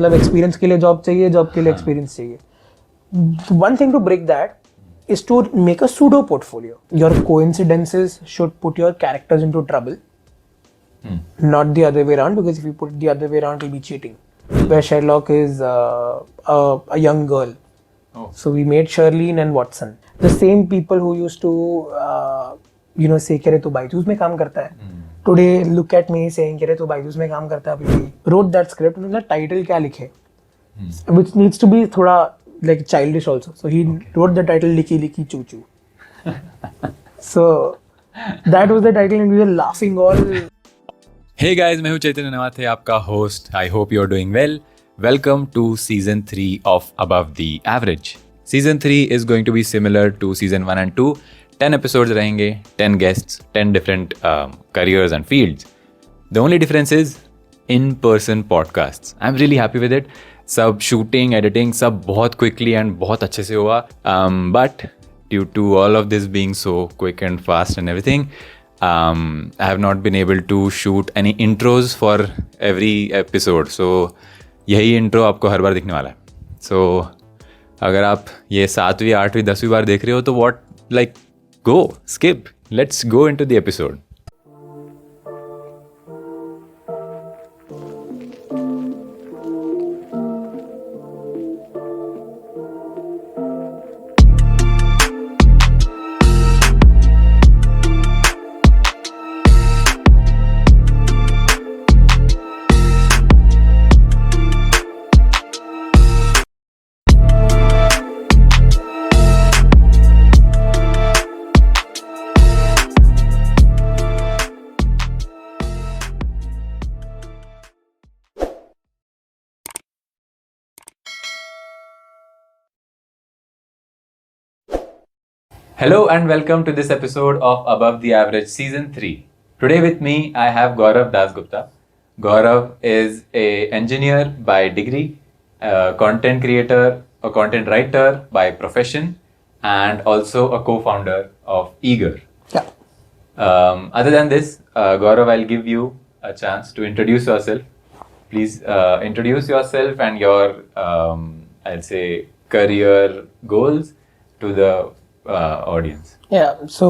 मतलब एक्सपीरियंस के लिए जॉब चाहिए, जॉब के लिए एक्सपीरियंस चाहिए. One thing to break that is to make a pseudo portfolio. Your coincidences should put your characters into trouble, not the other way around, because if you put it the other way around, it'll be cheating. Where Sherlock is a young girl. So we made Sherlene and Watson. The same people who used to, say कि तो बायजूस में काम करता है. Today look at me saying कि तो बायजूस में काम करता है अभी भी. Wrote that script and उन्होंने title क्या लिखे? Which needs to be थोड़ा like childish also. So he wrote the title Licky Licky Choo Choo. So that was the title and we were laughing all. Hey guys, मैं हूँ चैतन्य नवाथे, आपका host. I hope you are doing well. Welcome to season 3 of Above the Average. Season 3 is going to be similar to season 1 and 2. 10 episodes रहेंगे, 10 guests, 10 different careers and fields. The only difference is in-person podcasts. I'm really happy with it. सब shooting, editing, सब बहुत quickly and बहुत अच्छे से हुआ. But due to all of this being so quick and fast and everything, I have not been able to shoot any intros for every episode. So यही intro आपको हर बार दिखने वाला है. सो अगर आप ये 7वीं 8वीं 10वीं बार देख रहे हो तो what like go skip, let's go into the episode. Hello and welcome to this episode of Above the Average Season 3. Today with me I have Gaurav Dasgupta. Gaurav is an engineer by degree, a content creator, a content writer by profession, and also a co-founder of Eager. Yeah. Other than this, Gaurav, I'll give you a chance to introduce yourself. Please introduce yourself and your, I'll say, career goals to the audience. Yeah, so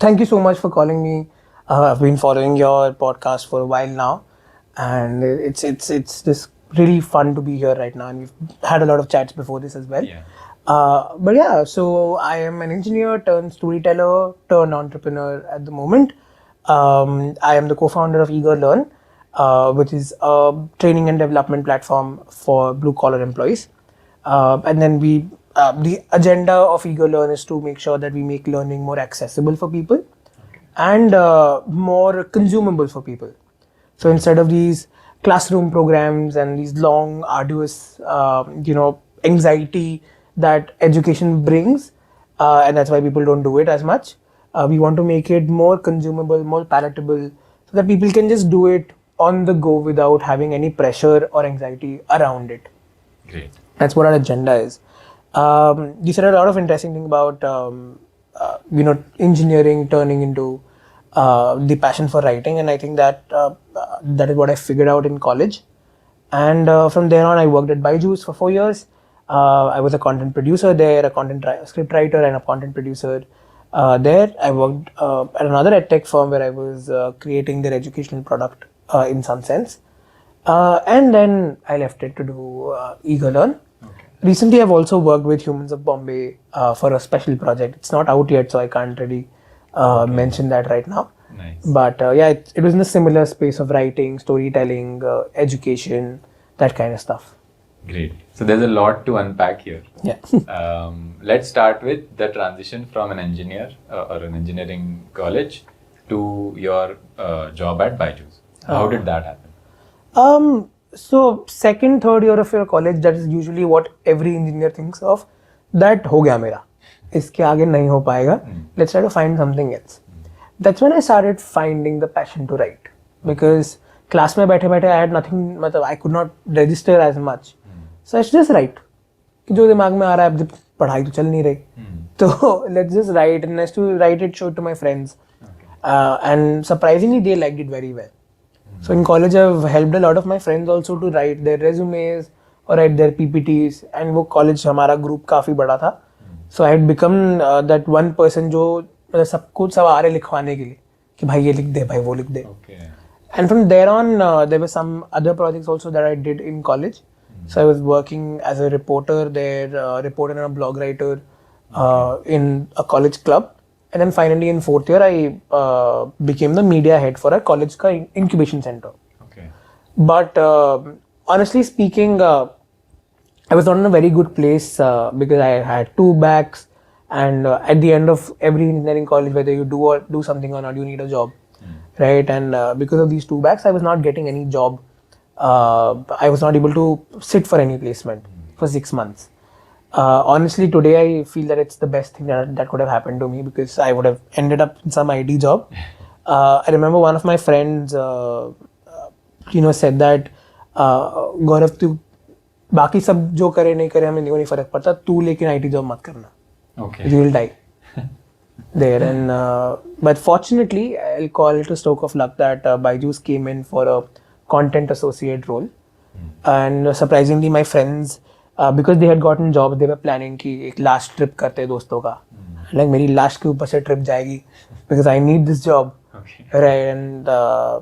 thank you so much for calling me. I've been following your podcast for a while now, and it's just really fun to be here right now. And we've had a lot of chats before this as well. Yeah. But yeah, so I am an engineer turned storyteller turned entrepreneur at the moment. I am the co-founder of Eager Learn, which is a training and development platform for blue collar employees. And then the agenda of Eager Learn is to make sure that we make learning more accessible for people and more consumable for people. So instead of these classroom programs and these long, arduous, anxiety that education brings, and that's why people don't do it as much, we want to make it more consumable, more palatable, so that people can just do it on the go without having any pressure or anxiety around it. Great. That's what our agenda is. You said a lot of interesting thing about engineering turning into the passion for writing, and I think that that is what I figured out in college. And from there on, I worked at Byju's for 4 years. I was a content producer there, a script writer, and a content producer there. I worked at another edtech firm where I was creating their educational product in some sense, and then I left it to do Eager Learn. Recently, I've also worked with Humans of Bombay for a special project. It's not out yet, so I can't really mention that right now. Nice. But yeah, it was in a similar space of writing, storytelling, education, that kind of stuff. Great. So there's a lot to unpack here. Yeah. Let's start with the transition from an engineer or an engineering college to your job at Byju's. How did that happen? So second, third year of your college, that is usually what every engineer thinks of. That हो गया मेरा, इसके आगे नहीं हो पाएगा. Let's try to find something else. That's when I started finding the passion to write, because class में बैठे बैठे I had nothing, मतलब I could not register as much. So I just write. कि जो दिमाग में आ रहा है, अब पढ़ाई तो चल नहीं रही, तो let's just write, and I used to write it, show it to my friends, and surprisingly they liked it very well. So in college, I've helped a lot of my friends also to write their resumes or write their PPTs. And वो college हमारा group काफी बड़ा था. So I had become that one person जो सबको सब आ रहे लिखवाने के लिए कि भाई ये लिख दे, भाई वो लिख दे. Okay. And from there on, there were some other projects also that I did in college. So I was working as a reporter there, reporter and a blog writer in a college club. And then finally in fourth year, I became the media head for a college ka incubation center. Okay. But honestly speaking, I was not in a very good place because I had 2 backs. And at the end of every engineering college, whether you do something or not, you need a job. Right, and because of these 2 backs, I was not getting any job. I was not able to sit for any placement for 6 months. Honestly, today I feel that it's the best thing that could have happened to me because I would have ended up in some IT job. I remember one of my friends, said that, Gaurav, तू बाकी सब जो करे नहीं करे हमें नहीं फर्क पड़ता, तू लेकिन IT job मत करना. Okay. You will die. There and but fortunately I'll call it a stroke of luck that Byju's came in for a content associate role. And surprisingly my friends because they had gotten jobs, they were planning कि एक last trip करते हैं दोस्तों का. Like मेरी last के ऊपर से trip जाएगी because I need this job. Okay. Right, and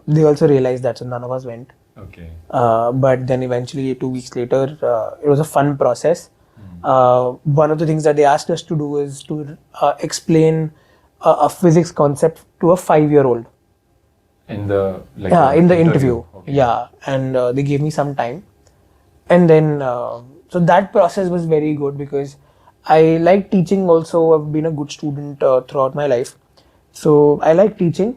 they also realized that, so none of us went. Okay. But then eventually 2 weeks later, it was a fun process. One of the things that they asked us to do is to explain a physics concept to a 5-year-old. In the In the interview. Okay. Yeah, and they gave me some time, and then so that process was very good because I like teaching. Also, I've been a good student throughout my life, so I like teaching.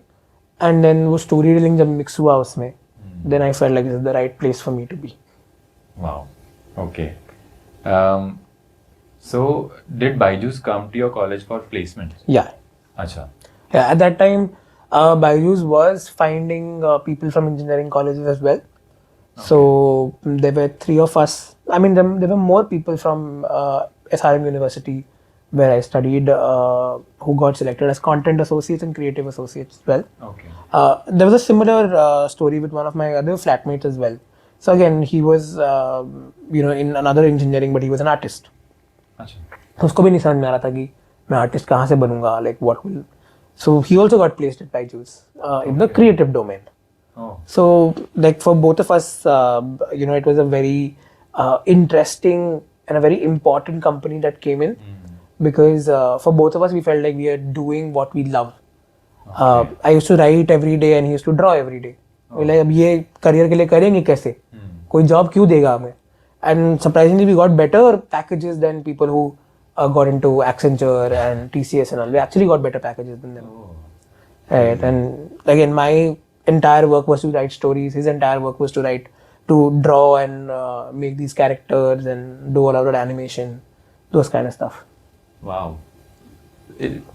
And then वो storytelling जब mix हुआ उसमें, then I felt like this is the right place for me to be. Wow. Okay. So did Byju's come to your college for placements? Yeah. Acha. Yeah, at that time, Byju's was finding people from engineering colleges as well. So there were 3 of us. I mean, there were more people from SRM University where I studied who got selected as content associates and creative associates as well. Okay. There was a similar story with one of my other flatmates as well. So again, he was in another engineering, but he was an artist. Acha. उसको भी नहीं समझ में आ रहा था कि मैं artist कहाँ से बनूंगा, like what will. So he also got placed at Byju's in the creative domain. Oh. So like for both of us, it was a very interesting and a very important company that came in because for both of us we felt like we are doing what we love. I used to write every day and he used to draw every day. We like अब ये career के लिए करेंगे कैसे? कोई job क्यों देगा हमें? And surprisingly we got better packages than people who got into Accenture and TCS and all. We actually got better packages than them. Oh. Right, and again, my entire work was to write stories. His entire work was to draw and make these characters and do a lot of animation, those kind of stuff. Wow.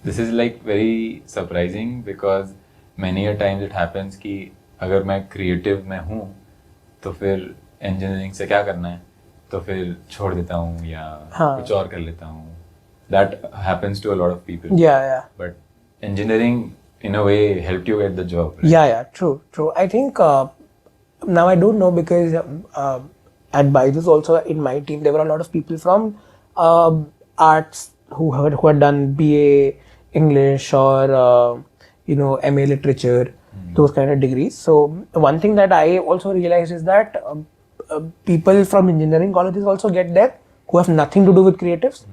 This is like very surprising because many a times it happens कि अगर मैं creative में हूँ तो फिर engineering से क्या करना है तो फिर छोड़ देता हूँ या कुछ और कर लेता हूँ. That happens to a lot of people. Yeah. But engineering in a way helped you get the job. Right? Yeah, true. I think now I don't know because at Byju's also in my team there were a lot of people from arts who had done BA English or MA literature, those kind of degrees. So one thing that I also realized is that people from engineering colleges also get there who have nothing to do with creatives,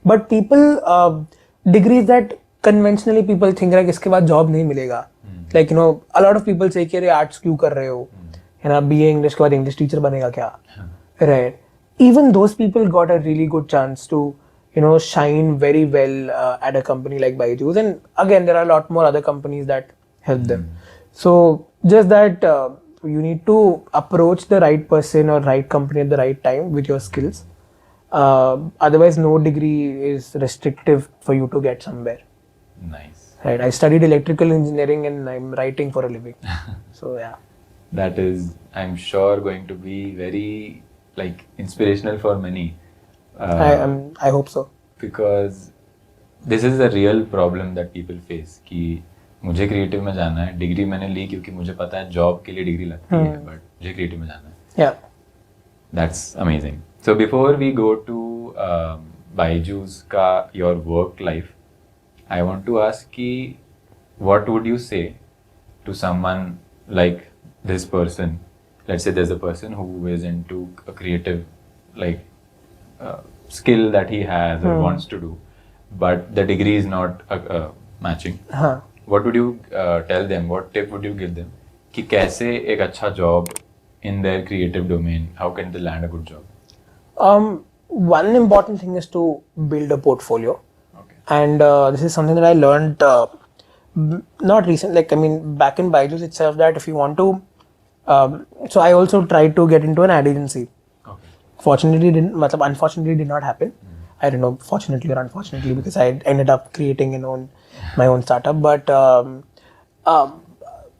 but people degrees that conventionally people think like इसके बाद job नहीं मिलेगा. Like a lot of people say कि अरे arts क्यों कर रहे हो? BA English के बाद English teacher बनेगा क्या? Right. Even those people got a really good chance to shine very well at a company like Byju's. And again, there are a lot more other companies that help them. So just that you need to approach the right person or right company at the right time with your skills. Otherwise, no degree is restrictive for you to get somewhere. Nice. Right. I studied electrical engineering and I'm writing for a living. So yeah. That is, I'm sure, going to be very inspirational for many. I hope so. Because this is a real problem that people face. कि मुझे creative में जाना है, degree मैंने ली क्योंकि मुझे पता है जॉब के लिए डिग्री लगती है, बट मुझे क्रिएटिव में जाना है. Yeah. That's amazing. So before we go to Byju's ka your work life, I want to ask ki what would you say to someone like this person? Let's say there's a person who is into a creative like skill that he has or wants to do, but the degree is not matching. हाँ. What would you tell them? What tip would you give them? कि कैसे एक अच्छा job in their creative domain, how can they land a good job? One important thing is to build a portfolio. Okay. And this is something that I learned not recent, like I mean back in Byju's itself, that if you want to so I also tried to get into an ad agency. Okay. Unfortunately did not happen. I don't know, fortunately or unfortunately, because I ended up creating my own startup. But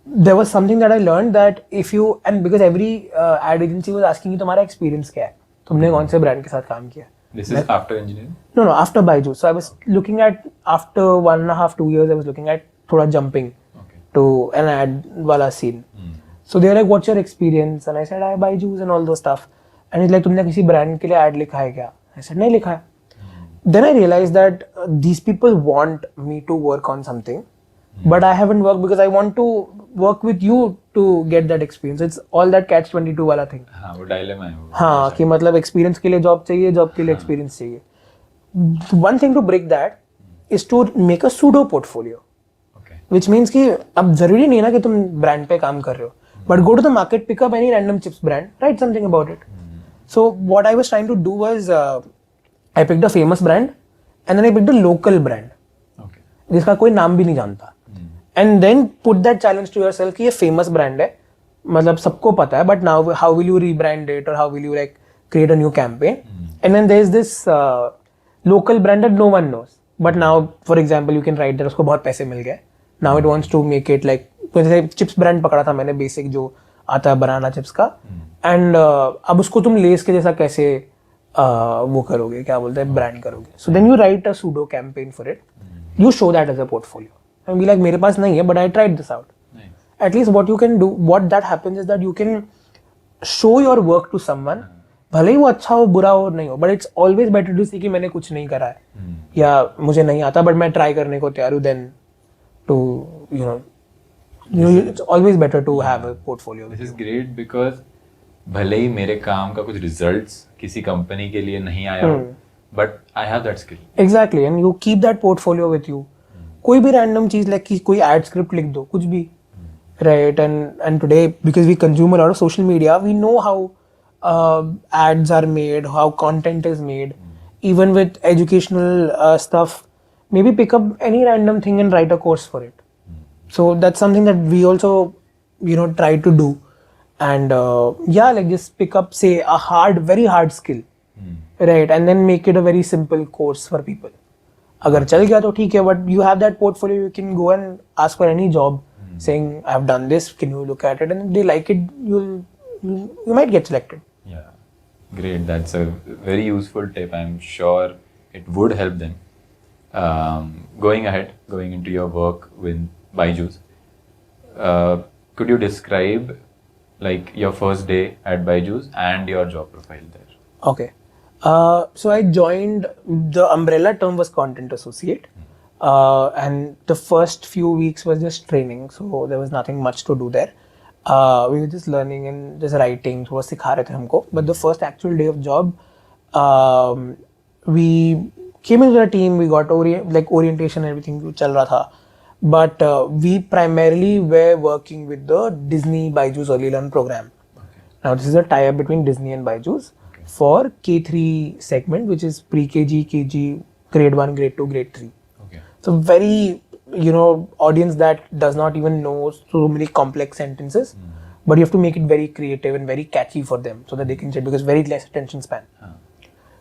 there was something that I learned, that if you, and because every ad agency was asking you तुम्हारा experience क्या है, तुमने कौन से brand के साथ काम किया. This is after engineering? No, after Byju's. So I was looking at, after 1.5, 2 years, I was looking at thoda jumping to an ad wala scene. So they were like, what's your experience? And I said, I Byju's and all those stuff. And he's like, तुमने किसी brand के लिए ad लिखा है क्या? I said, नहीं लिखा है. Then I realized that these people want me to work on something, but I haven't worked because I want to work with you to get that experience. It's all that catch-22 वाला thing. हाँ, वो dilemma है वो. हाँ, कि मतलब experience के लिए job चाहिए, job के लिए experience चाहिए. One thing to break that is to make a pseudo portfolio. Okay. Which means कि अब जरूरी नहीं है ना कि तुम brand पे काम कर रहे हो, but go to the market, pick up any random chips brand, write something about it. So what I was trying to do was I picked a famous brand and then I picked a local brand. Okay. जिसका कोई नाम भी नहीं जानता. And then put that challenge to yourself कि ये famous brand है, मतलब सबको पता है, but now how will you rebrand it, or how will you like create a new campaign? And then there's this local brand that no one knows, but now for example you can write that उसको बहुत पैसे मिल गए, now it wants to make it like, जैसे chips brand पकड़ा था मैंने, basic जो आता है बनाना चिप्स का, एंड अब उसको तुम लेस के जैसा कैसे वो करोगे, क्या बोलते हैं, ब्रांड करोगे. So then you write a pseudo campaign for it, you show that as a portfolio and be like, मेरे पास नहीं है, but I tried this out. Nice. At least what you can do, what that happens is that you can show your work to someone, भले ही वो अच्छा हो, बुरा हो, नहीं हो, but it's always better to see कि मैंने कुछ नहीं करा है, या मुझे नहीं आता but मैं ट्राई करने को तैयार हूँ, then to you know it's always better to have a portfolio. This is great because भले ही मेरे काम का कुछ results किसी कंपनी के लिए नहीं आया हो, but I have that skill. Exactly, and you keep that portfolio with you. कोई भी random चीज, like कि कोई ad script लिख दो, कुछ भी, right? And today, because we consume a lot of social media, we know how ads are made, how content is made. Even with educational stuff, maybe pick up any random thing and write a course for it. So that's something that we also, try to do. And like just pick up, say, a very hard skill, right? And then make it a very simple course for people. अगर चल गया तो ठीक है, but you have that portfolio, you can go and ask for any job saying I have done this, can you look at it, and if they like it, you might get selected. Yeah, great. That's a very useful tip. I'm sure it would help them. Going into your work with Byju's, could you describe like your first day at Byju's and your job profile there? Okay. So I joined, the umbrella term was content associate, and the first few weeks was just training, so there was nothing much to do there. We were just learning and just writing, so वो सिखा रहे थे हमको. But the first actual day of job, we came into the team, we got orientation and everything चल रहा था. But we primarily were working with the Disney Byju's Early Learn program. Okay. Now this is a tie-up between Disney and Byju's. For K3 segment, which is pre-KG, KG, grade 1, grade 2, grade 3. Okay. So very, audience that does not even know so many complex sentences, but you have to make it very creative and very catchy for them so that they can check, because very less attention span.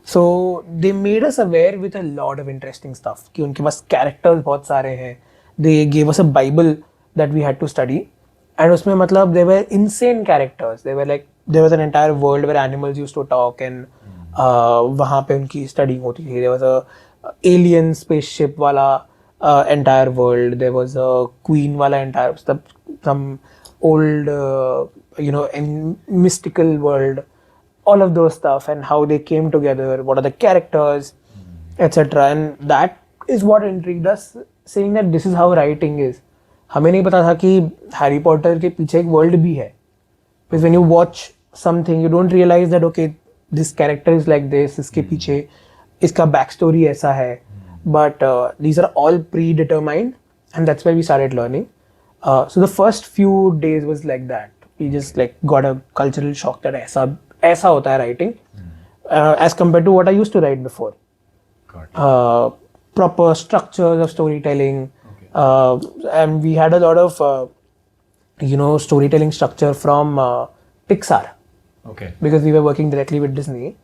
So they made us aware with a lot of interesting stuff कि उनके पास characters बहुत सारे हैं. They gave us a Bible that we had to study, and उसमें मतलब there were insane characters. They were like, there was an entire world where animals used to talk, and वहाँ पे उनकी studying होती थी. There was a alien spaceship वाला entire world. There was a Queen wala entire some old mystical world, all of those stuff, and how they came together, what are the characters, etc. And that is what intrigued us, saying that this is how writing is. हमें नहीं पता था कि Harry Potter के पीछे एक world भी है. Because when you watch something, you don't realize that okay, this character is like this, इसके पीछे इसका back story ऐसा है. But these are all predetermined, and that's why we started learning. So the first few days was like that. We just like got a cultural shock that ऐसा होता है writing, as compared to what I used to write before. Proper structures of storytelling, and we had a lot of storytelling structure from Pixar. Okay. Because we were working directly with Disney.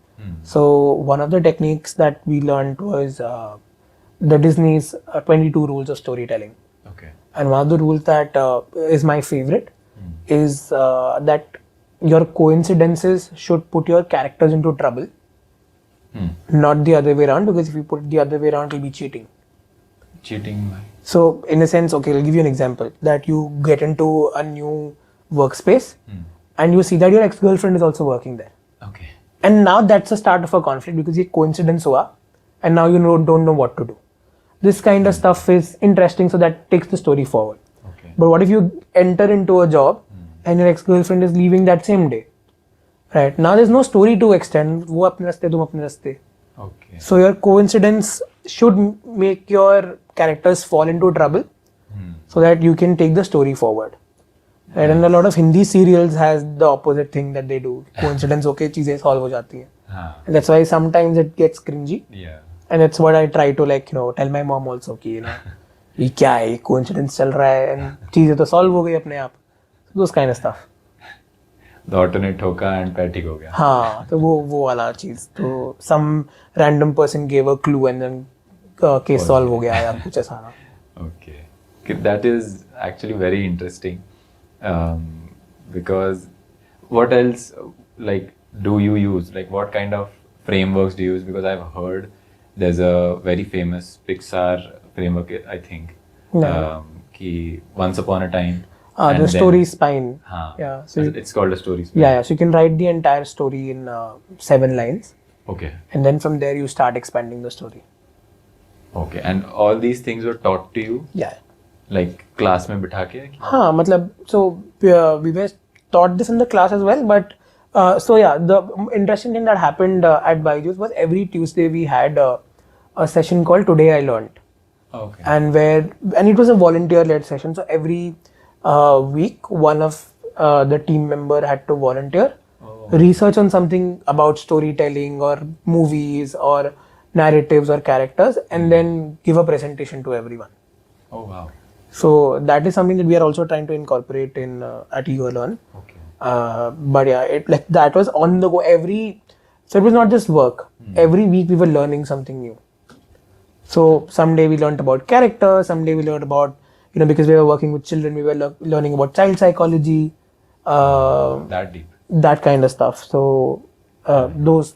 So one of the techniques that we learned was the Disney's 22 rules of storytelling. Okay. And one of the rules that is my favorite is that your coincidences should put your characters into trouble, not the other way around, because if you put it the other way around, it'll be cheating. Cheating. So in a sense, okay, I'll give you an example, that you get into a new workspace and you see that your ex-girlfriend is also working there. Okay. And now that's the start of a conflict, because ये coincidence हुआ and now you don't know what to do. This kind of stuff is interesting, so that takes the story forward. Okay. But what if you enter into a job and your ex-girlfriend is leaving that same day? Right? Now there's no story to extend. वो अपने रास्ते, तुम अपने रास्ते. Okay. So your coincidence should make your characters fall into trouble, so that you can take the story forward. Right? And a lot of Hindi serials has the opposite thing that they do. Coincidence होके चीजें solve हो जाती हैं. And that's why sometimes it gets cringy. Yeah. And that's what I try to tell my mom also कि ये क्या है, ये coincidence चल रहा है and चीजें तो solve हो गई अपने आप. Those kind of stuff. The alternate ठोका and पैटिक हो गया. हाँ, तो वो वाला चीज. तो some random person gave a clue and then case solve हो गया या कुछ ऐसा. Okay. That is actually very interesting, because what else do you use? Like what kind of frameworks do you use? Because I've heard there's a very famous Pixar framework, I think, कि Once Upon a Time. The story spine. Yeah. So it's called a story spine. Yeah. So you can write the entire story in 7 lines. Okay. And then from there you start expanding the story. Okay. And all these things were taught to you? Yeah. Like class में बिठा के? हाँ, मतलब so we were taught this in the class as well, but so yeah, the interesting thing that happened at Byju's was every Tuesday we had a session called Today I Learned. Okay. And it was a volunteer-led session. So every week, one of the team member had to volunteer, research on something about storytelling or movies or narratives or characters, and then give a presentation to everyone. Oh wow. So that is something that we are also trying to incorporate in at Ego Learn. Okay. But yeah, that was on the go so it was not just work. Every week we were learning something new. So someday we learned about characters, someday we learned about, because we were working with children, we were learning about child psychology. That deep. That kind of stuff. So those,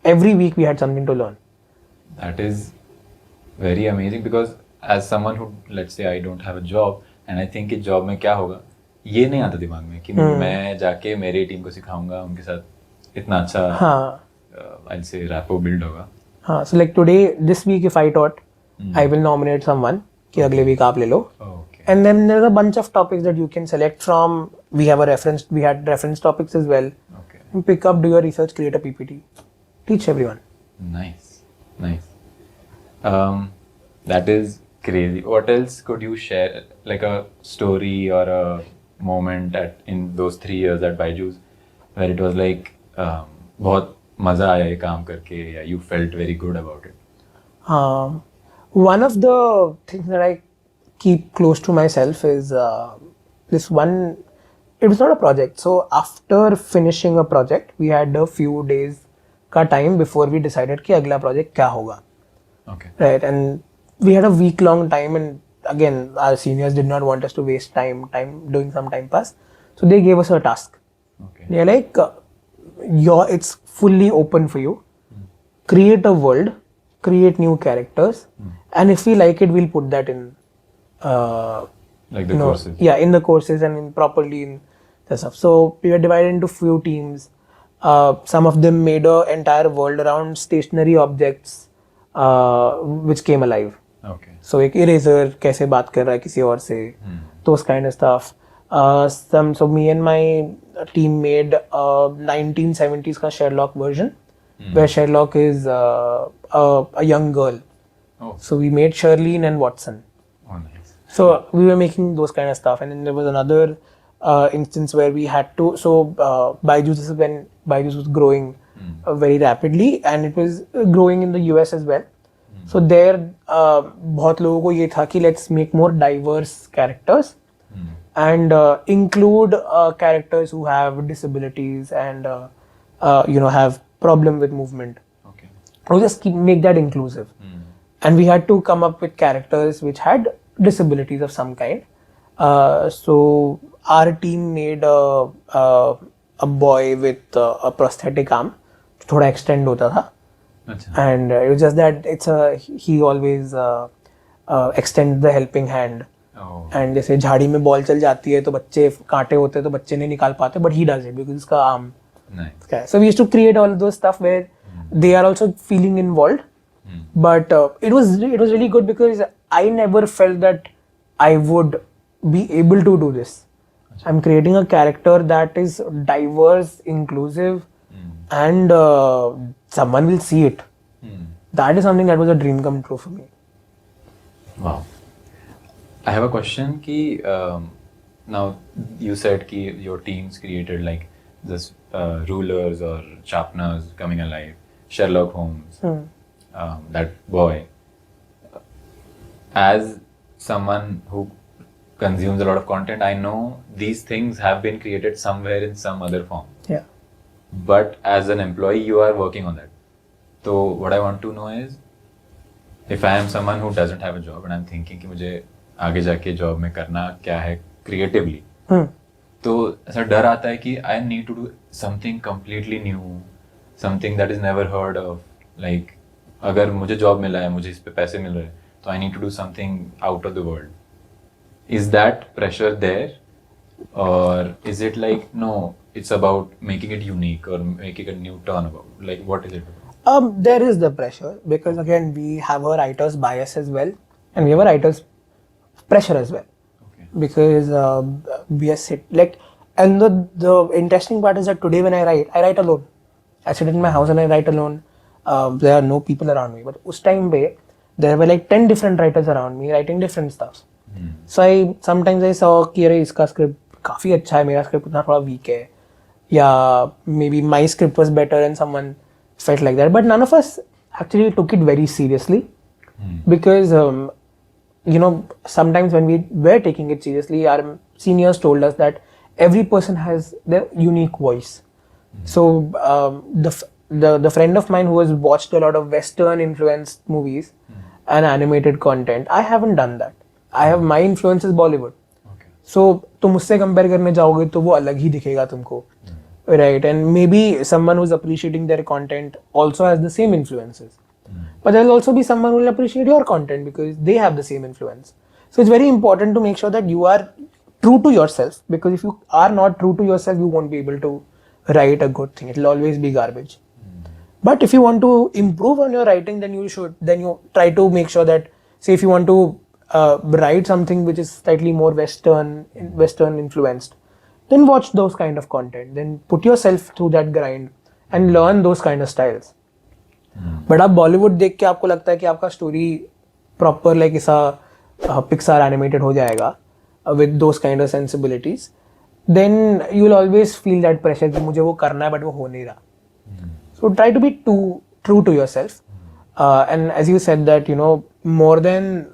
every week we had something to learn. That is very amazing, because as someone who, let's say I don't have a job and I think कि job में क्या होगा, ये नहीं आता दिमाग में कि मैं जाके मेरी टीम को सिखाऊंगा, उनके साथ इतना अच्छा I'll say rapport build होगा. So like today, this week if I taught, I will nominate someone कि अगले week आप ले लो. Okay. And then there's a bunch of topics that you can select from. We had reference topics as well. Okay. You pick up, do your research, create a PPT, teach everyone. Nice. That is crazy. What else could you share, like a story or a moment in those 3 years at Byju's where it was like बहुत मजा आया ये काम करके, या you felt very good about it? One of the things that I keep close to myself is this one. It was not a project. So after finishing a project, we had a few days का time before we decided कि अगला project क्या होगा. Okay. Right, and we had a week-long time, and again, our seniors did not want us to waste time doing some time pass. So they gave us a task. Okay. They're like, it's fully open for you. Create a world, create new characters, and if we like it, we'll put that in Like the courses. yeah, in the courses and in properly in the stuff. So we were divided into few teams. Some of them made a entire world around stationary objects which came alive. Okay. So एक eraser कैसे बात कर रहा है किसी और से, those kind of stuff. So me and my team made a 1970s का Sherlock version, where Sherlock is a young girl. Oh. So we made Sherlene and Watson. Oh, nice. So we were making those kind of stuff, and then there was another instance where we had to. So Byju's, this is when Byju's was growing very rapidly, and it was growing in the US as well. So there, बहुत लोगों को ये था कि let's make more diverse characters and include characters who have disabilities and have problem with movement. Okay. Or just make that inclusive. And we had to come up with characters which had disabilities of some kind. So our team made a boy with a prosthetic arm, थोड़ा extend होता था. अच्छा. And it was just that he always extends the helping hand. Oh. And जैसे झाड़ी में ball चल जाती है तो बच्चे कांटे होते हैं तो बच्चे नहीं निकाल पाते, but he does it because उसका arm. Nice. Okay. So we used to create all those stuff where they are also feeling involved. But it was really good because I never felt that I would be able to do this. I'm creating a character that is diverse, inclusive, and someone will see it. That is something that was a dream come true for me. Wow. I have a question ki now you said ki your teams created like this rulers or sharpeners coming alive, Sherlock Holmes, that boy. As someone who consumes a lot of content, I know these things have been created somewhere in some other form. Yeah. But as an employee, you are working on that. So what I want to know is, if I am someone who doesn't have a job and I'm thinking कि मुझे आगे जाके job में करना क्या है creatively, तो ऐसा डर आता है कि I need to do something completely new, something that is never heard of. Like अगर मुझे जॉब मिला है, मुझे इस पे पैसे मिल रहे हैं, तो I need to do something out of the world. Is that pressure there, or is it like no, it's about making it unique or making a new turn about? Like what is it about? There is the pressure because again we have a writer's bias as well, and we have a writer's pressure as well. Okay. Because we are and the interesting part is that today when I write alone. I sit in my house and I write alone. There are no people around me. But उस time पे there were like 10 different writers around me writing different stuff. So sometimes I saw कि अरे इसका script काफी अच्छा है, मेरा script उतना थोड़ा weak है, या maybe my script was better and someone felt like that. But none of us actually took it very seriously because sometimes when we were taking it seriously, our seniors told us that every person has their unique voice. So the friend of mine who has watched a lot of Western influenced movies and animated content, I haven't done that. My influence is Bollywood. Okay. So तुम उससे compare करने जाओगे तो वो अलग ही दिखेगा तुमको, right? And maybe someone who's appreciating their content also has the same influences. But there will also be someone who will appreciate your content because they have the same influence. So it's very important to make sure that you are true to yourself, because if you are not true to yourself, you won't be able to write a good thing. It will always be garbage. But if you want to improve on your writing, then you try to make sure that, say if you want to write something which is slightly more Western influenced, then watch those kind of content, then put yourself through that grind and learn those kind of styles. But आप बॉलीवुड देख के आपको लगता है कि आपका story proper like ऐसा Pixar animated हो जाएगा with those kind of sensibilities, then you will always feel that pressure कि मुझे वो करना है बट वो हो नहीं रहा. So try to be true to yourself. And as you said that, more than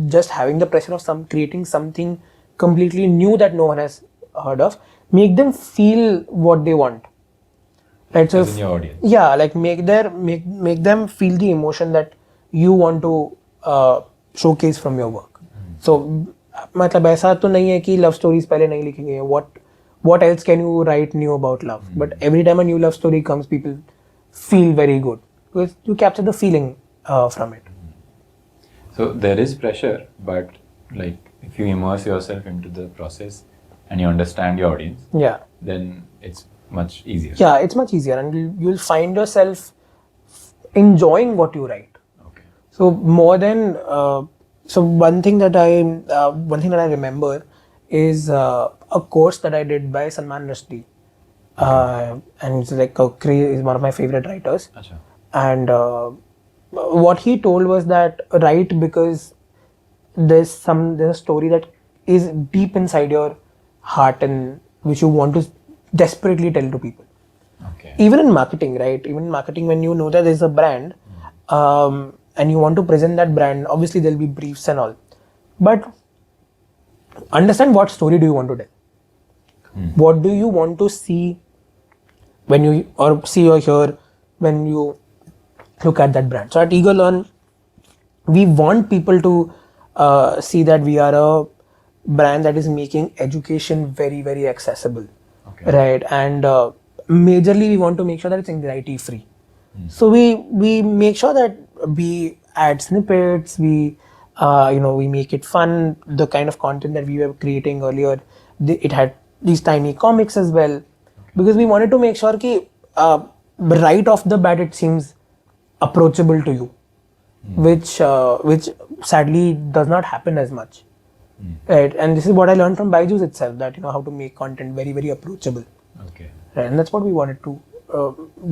just having the pressure of creating something completely new that no one has heard of, make them feel what they want. Right? So As in your audience. Yeah, like make them feel the emotion that you want to showcase from your work. So मतलब ऐसा तो नहीं है कि love stories पहले नहीं लिखी गई है. What else can you write new about love? But every time a new love story comes, people feel very good because you capture the feeling from it. So there is pressure, but like if you immerse yourself into the process and you understand your audience, Yeah. then it's much easier. Yeah, it's much easier, and you'll find yourself enjoying what you write. Okay. So more than so one thing that I remember is a course that I did by Salman Rushdie, and it's like he's one of my favorite writers. Acha. And what he told was that write because there's a story that is deep inside your heart and which you want to desperately tell to people. Okay. Even in marketing, right? Even in marketing, when you know that there's a brand and you want to present that brand, obviously there'll be briefs and all, but understand what story do you want to tell. What do you want to see when you or see or hear when you look at that brand? So at Eager Learn, we want people to see that we are a brand that is making education very, very accessible. Okay. Right? And majorly we want to make sure that it's anxiety free. So we make sure that we add snippets, we we make it fun. The kind of content that we were creating earlier, it had these tiny comics as well, because we wanted to make sure that right off the bat it seems approachable to you, which sadly does not happen as much. Right? And this is what I learned from Byju's itself, that how to make content very, very approachable. Okay. Right? And that's what we wanted to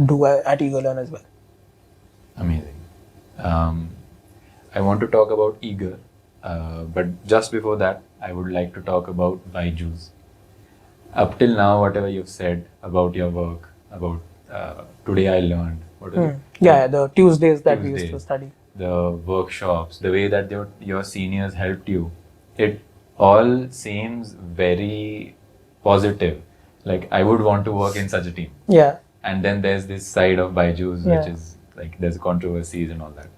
do at Eager Learn as well. Amazing. I want to talk about Eager, but just before that, I would like to talk about Byju's. Up till now, whatever you've said about your work, about today I learned, what is it? Yeah, the Tuesdays that we used to Tuesdays, study. the workshops, the way that your seniors helped you, it all seems very positive. Like I would want to work in such a team. Yeah. And then there's this side of Byju's, Yeah. which is like there's controversies and all that.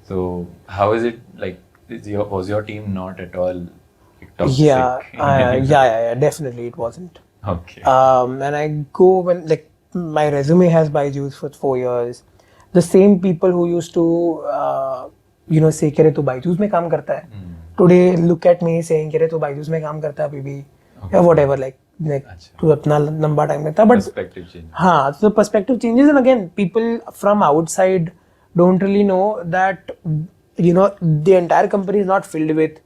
So how is it like? Was your team not at all like, toxic? Yeah, definitely it wasn't. Okay. And I go when like my resume has Byju's for 4 years. The same people who used to say कि रे तू Byju's में काम करता है. Today look at me saying कि रे तू Byju's में काम करता है अभी भी, या whatever, like तू अपना लंबा टाइम लेता, but perspective change. हाँ, so the perspective changes, and again people from outside don't really know that the entire company is not filled with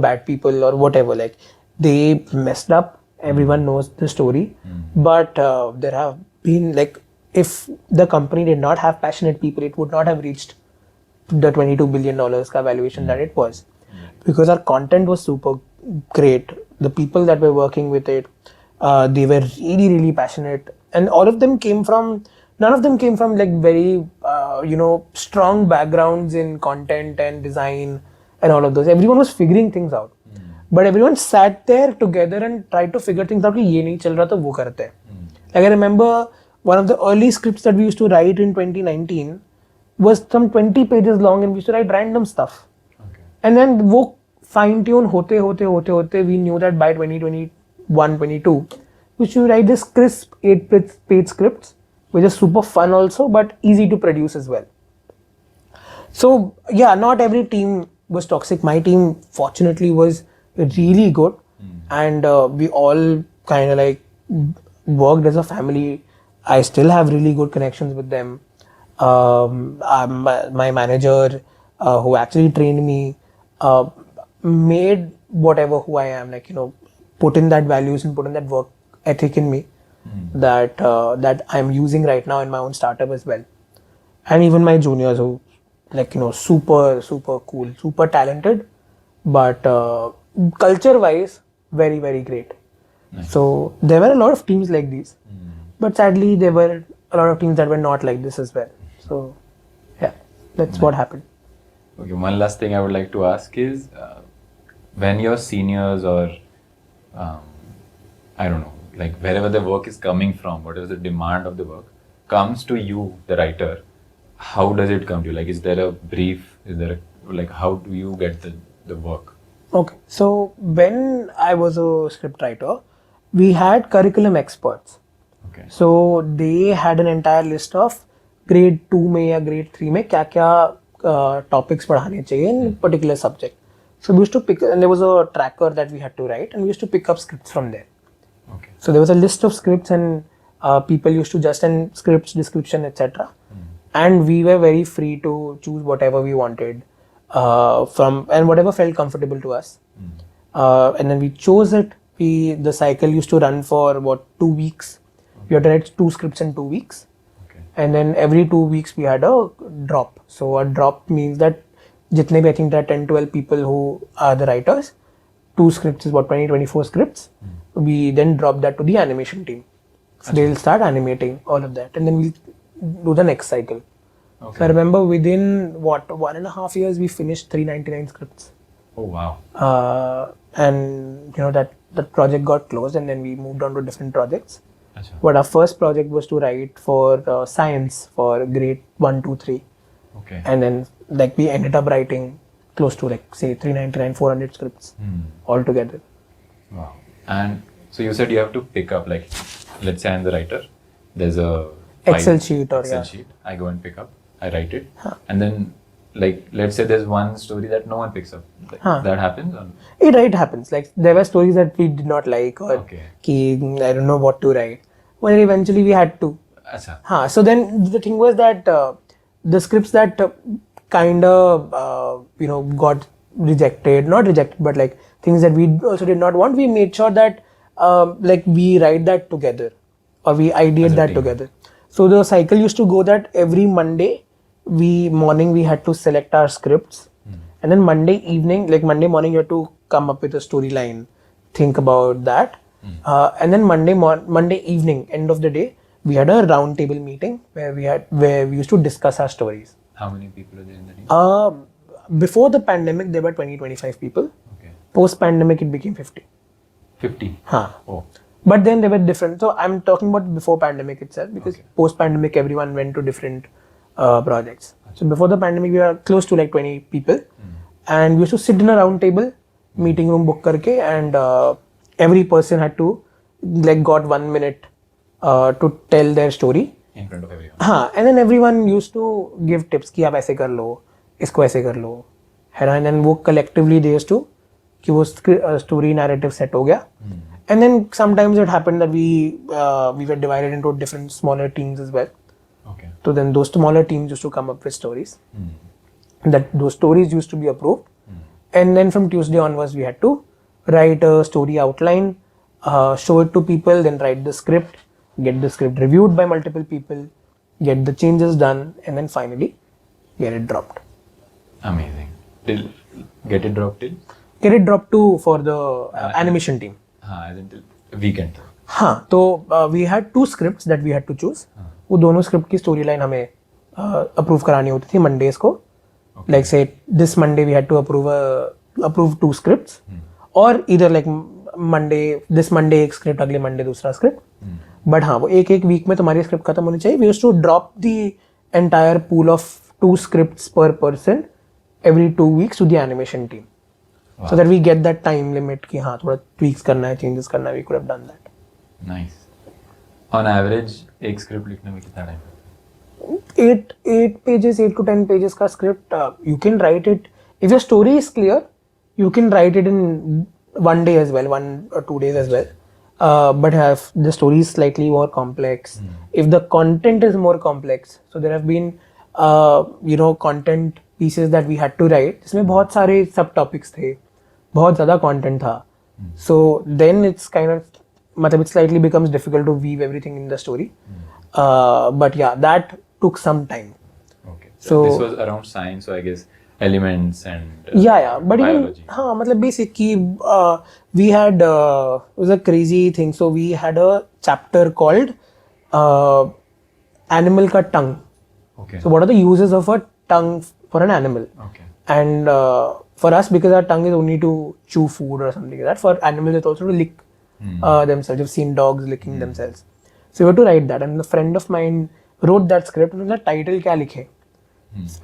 bad people or whatever. Like they messed up, everyone knows the story, but there have been, like, if the company did not have passionate people, it would not have reached the $22 billion ka valuation that it was, because our content was super great. The people that were working with it, they were really, really passionate, and all of them came from, none of them came from like very strong backgrounds in content and design and all of those. Everyone was figuring things out, but everyone sat there together and tried to figure things out कि ये नहीं चल रहा तो वो करते हैं. Like I remember one of the early scripts that we used to write in 2019 was some 20 pages long, and we used to write random stuff. Okay. And then वो fine tune hote, we knew that by 2021, 22, we should write this crisp 8-page scripts, which is super fun also, but easy to produce as well. So yeah, not every team was toxic. My team fortunately was really good, and we all kind of like worked as a family. I still have really good connections with them. My manager, who actually trained me, made whatever who I am, like put in that values and put in that work ethic in me, that I'm using right now in my own startup as well. And even my juniors, who like super cool, super talented, but culture wise very, very great. Nice. So there were a lot of teams like these, but sadly there were a lot of teams that were not like this as well. So yeah, that's what happened. Okay, one last thing I would like to ask is, when your seniors or I don't know, like wherever the work is coming from, whatever the demand of the work comes to you, the writer, how does it come to you? Like, is there a brief? Is there like, how do you get the work? Okay, so when I was a script writer, we had curriculum experts. Okay. So they had an entire list of grade 2 में या grade 3 में क्या क्या topics पढ़ाने चाहिए in particular subject. So we used to pick, and there was a tracker that we had to write, and we used to pick up scripts from there. Okay. So there was a list of scripts, and people used to just and scripts, description, etc. And we were very free to choose whatever we wanted from, and whatever felt comfortable to us. And then we chose it. The cycle used to run for about 2 weeks. We had to write 2 scripts in 2 weeks. Okay. And then every 2 weeks we had a drop. So a drop means that jitne bhi, I think there are 10-12 people who are the writers. 2 scripts is about 20-24 scripts. We then drop that to the animation team. So they'll start animating all of that, and then we'll do the next cycle. Okay. So I remember within 1.5 years we finished 399 scripts. Oh wow. And that project got closed, and then we moved on to different projects. Acha. But our first project was to write for science for grade 1, 2, 3. Okay. And then we ended up writing close to say 399, 400 scripts altogether. Wow. And so you said you have to pick up, like, let's say I'm the writer. There's a Excel sheet or Excel sheet. I go and pick up. I write it, and then, like, let's say there's one story that no one picks up. Like, that happens. Or? It happens. Like there were stories that we did not like, or ki, I don't know what to write. Well, eventually we had to. Acha. So then the thing was that the scripts that kind of got not rejected, but like things that we also did not want, we made sure that we write that together, or we ideate that together. So the cycle used to go that every Monday morning we had to select our scripts, and then Monday evening, like Monday morning, you had to come up with a storyline, think about that, and then Monday evening, end of the day, we had a round table meeting where we used to discuss our stories. How many people are there in the team? Before the pandemic, there were 20-25 people. Okay. Post pandemic, it became 50. 50. Oh. But then they were different. So I'm talking about before pandemic itself, because post pandemic everyone went to different projects. So before the pandemic we were close to like 20 people, and we used to sit in a round table, meeting room book karke, and every person had to got 1 minute to tell their story in front of everyone. And then everyone used to give tips कि आप ऐसे कर लो, इसको ऐसे कर लो, है ना? And then वो collectively they used to कि वो story narrative set हो गया. And then sometimes it happened that we were divided into different smaller teams as well. Okay. So then those smaller teams used to come up with stories. That those stories used to be approved. And then from Tuesday onwards we had to write a story outline, show it to people, then write the script, get the script reviewed by multiple people, get the changes done, and then finally get it dropped. Amazing. Get it dropped till? Get it dropped for the animation team. As until weekend. तो we had 2 scripts that we had to choose. वो दोनों script की storyline हमें approve करानी होती थी Mondays को. Like say this Monday we had to approve 2 scripts, or either like this Monday एक script, अगले Monday दूसरा script. But वो एक week में तुम्हारी script खत्म होनी चाहिए. We used to drop the entire pool of 2 scripts per person every 2 weeks to the animation team. So that we get that time limit कि हाँ थोड़ा tweaks करना है, changes करना है, we could have done that. Nice. On average एक script लिखने में कितना time? 8 pages, 8 to 10 pages का script, you can write it. If your story is clear, you can write it in 1 day as well, 1 or 2 days as well. But if the story is slightly more complex, if the content is more complex, so there have been content pieces that we had to write, जिसमें बहुत सारे सब topics थे, बहुत ज़्यादा content था. So then it's kind of, मतलब it slightly becomes difficult to weave everything in the story. But yeah, that took some time. Okay. So this was around science, so I guess elements and but biology. Even मतलब basically we had it was a crazy thing. So we had a chapter called animal का tongue. Okay. So what are the uses of a tongue for an animal? Okay. And for us, because our tongue is only to chew food or something like that, for animals it's also to lick themselves. You've seen dogs licking themselves. So you have to write that. And a friend of mine wrote that script, and the title क्या लिखे,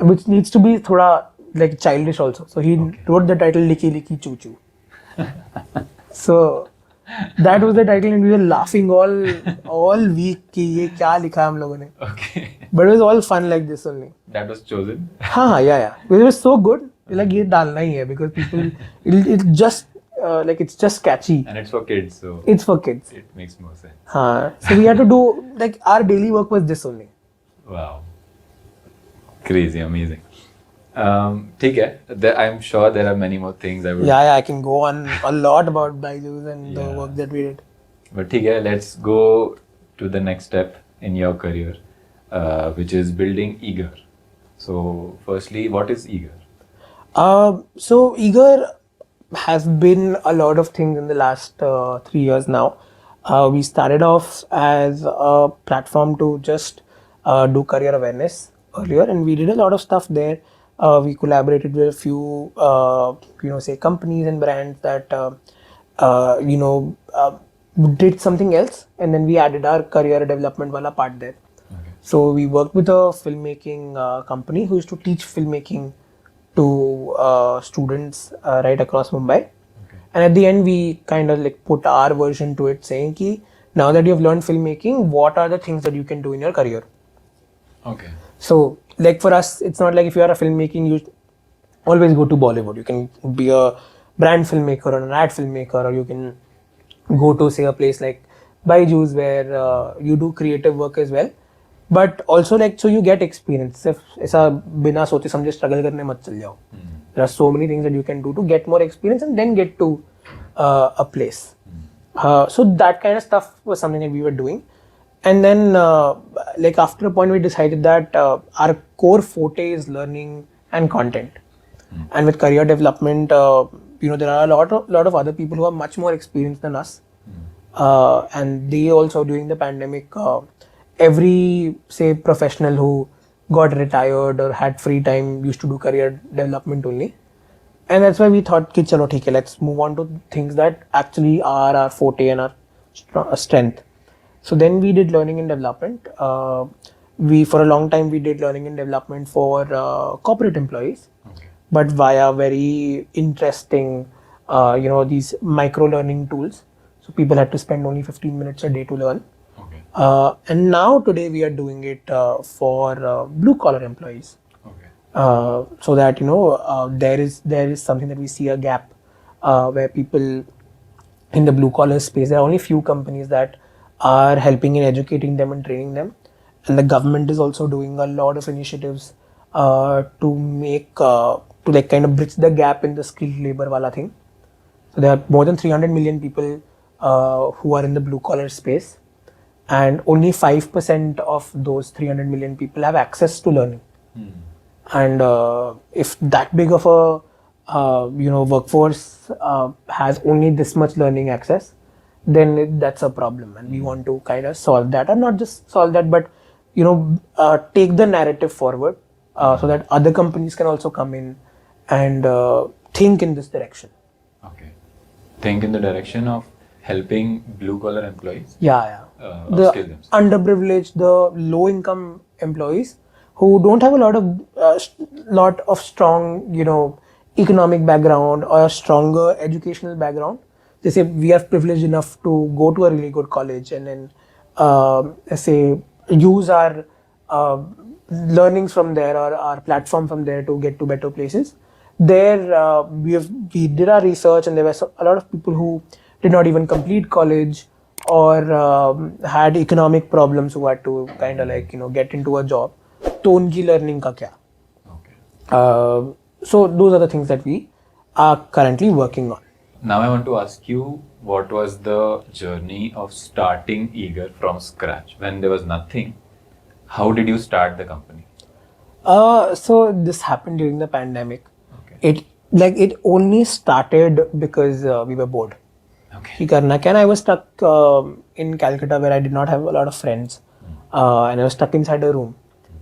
which needs to be थोड़ा like childish also. So he wrote the title Licky Licky Choo Choo. So that was the title, and we were laughing all week कि ये क्या लिखा हम लोगों ने. Okay. but it was all fun like this only. That was chosen. हाँ, yeah. Because it was so good. Like ये डालना ही है because people, it just like it's just catchy. And it's for kids, so It's for kids. it makes more sense. हाँ, so we had to do like our daily work was this only. Wow. Crazy, amazing. ठीक है. I'm sure there are many more things I would. Yeah, I can go on a lot about Byju's and the Yeah. work that we did. But ठीक है, let's go to the next step in your career, which is building Eager. So, firstly, what is Eager? So Eager has been a lot of things in the last 3 years now. We started off as a platform to just do career awareness earlier, and we did a lot of stuff there. We collaborated with a few, say companies and brands that, did something else, and then we added our career development wala part there. Okay. So we worked with a filmmaking company who used to teach filmmaking to students right across Mumbai. Okay. And at the end, we kind of like put our version to it, saying ki now that you've learned filmmaking, what are the things that you can do in your career? Okay. So, like for us, it's not like if you are a filmmaking, you always go to Bollywood. You can be a brand filmmaker or an ad filmmaker, or you can go to say a place like Byju's where you do creative work as well. But also like so you get experience. सिर्फ ऐसा बिना सोचे समझे struggle करने मत चल जाओ. There are so many things that you can do to get more experience and then get to a place. So that kind of stuff was something that we were doing. And then like after a point we decided that our core forte is learning and content. And with career development, there are a lot of other people who are much more experienced than us. And they also during the pandemic, every say professional who got retired or had free time used to do career development only. And that's why we thought ki chalo theek hai, let's move on to things that actually are our forte and our strength. So then we did learning and development. We for a long time we did learning and development for corporate employees. Okay. But via very interesting these micro learning tools. So people had to spend only 15 minutes a day to learn. Okay. And now today we are doing it for blue collar employees. Okay. So that there is something that we see a gap where people in the blue collar space, there are only few companies that are helping in educating them and training them, and the government is also doing a lot of initiatives to make to like kind of bridge the gap in the skilled labor wala thing. So there are more than 300 million people who are in the blue collar space, and only 5% of those 300 million people have access to learning. And if that big of a workforce has only this much learning access, then that's a problem, and we want to kind of solve that, and not just solve that, but take the narrative forward so that other companies can also come in and think in this direction. Okay. Think in the direction of helping blue collar employees. Yeah. Upskill The themselves. underprivileged, the low income employees who don't have a lot of strong, economic background or a stronger educational background. They say we are privileged enough to go to a really good college and then say use our learnings from there or our platform from there to get to better places. There we did our research, and there were a lot of people who did not even complete college or had economic problems who had to kind of like get into a job. तो उनकी learning का क्या? Okay. So those are the things that we are currently working on. Now I want to ask you, what was the journey of starting Eager from scratch when there was nothing? How did you start the company? So this happened during the pandemic. Okay. It only started because we were bored. Okay. कि करना क्या? And I was stuck in Calcutta where I did not have a lot of friends, and I was stuck inside a room.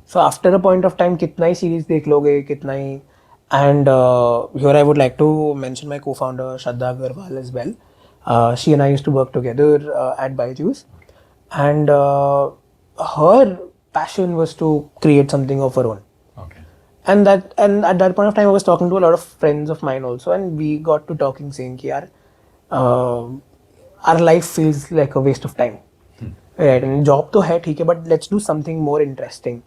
So after a point of time, कितना ही series देख लोगे, कितना ही. And here I would like to mention my co-founder Shraddha Agarwal as well. She and I used to work together at Byju's, and her passion was to create something of her own. Okay. And at that point of time, I was talking to a lot of friends of mine also, and we got to talking saying कि यार our life feels like a waste of time. Right, and job तो है ठीक है, but let's do something more interesting.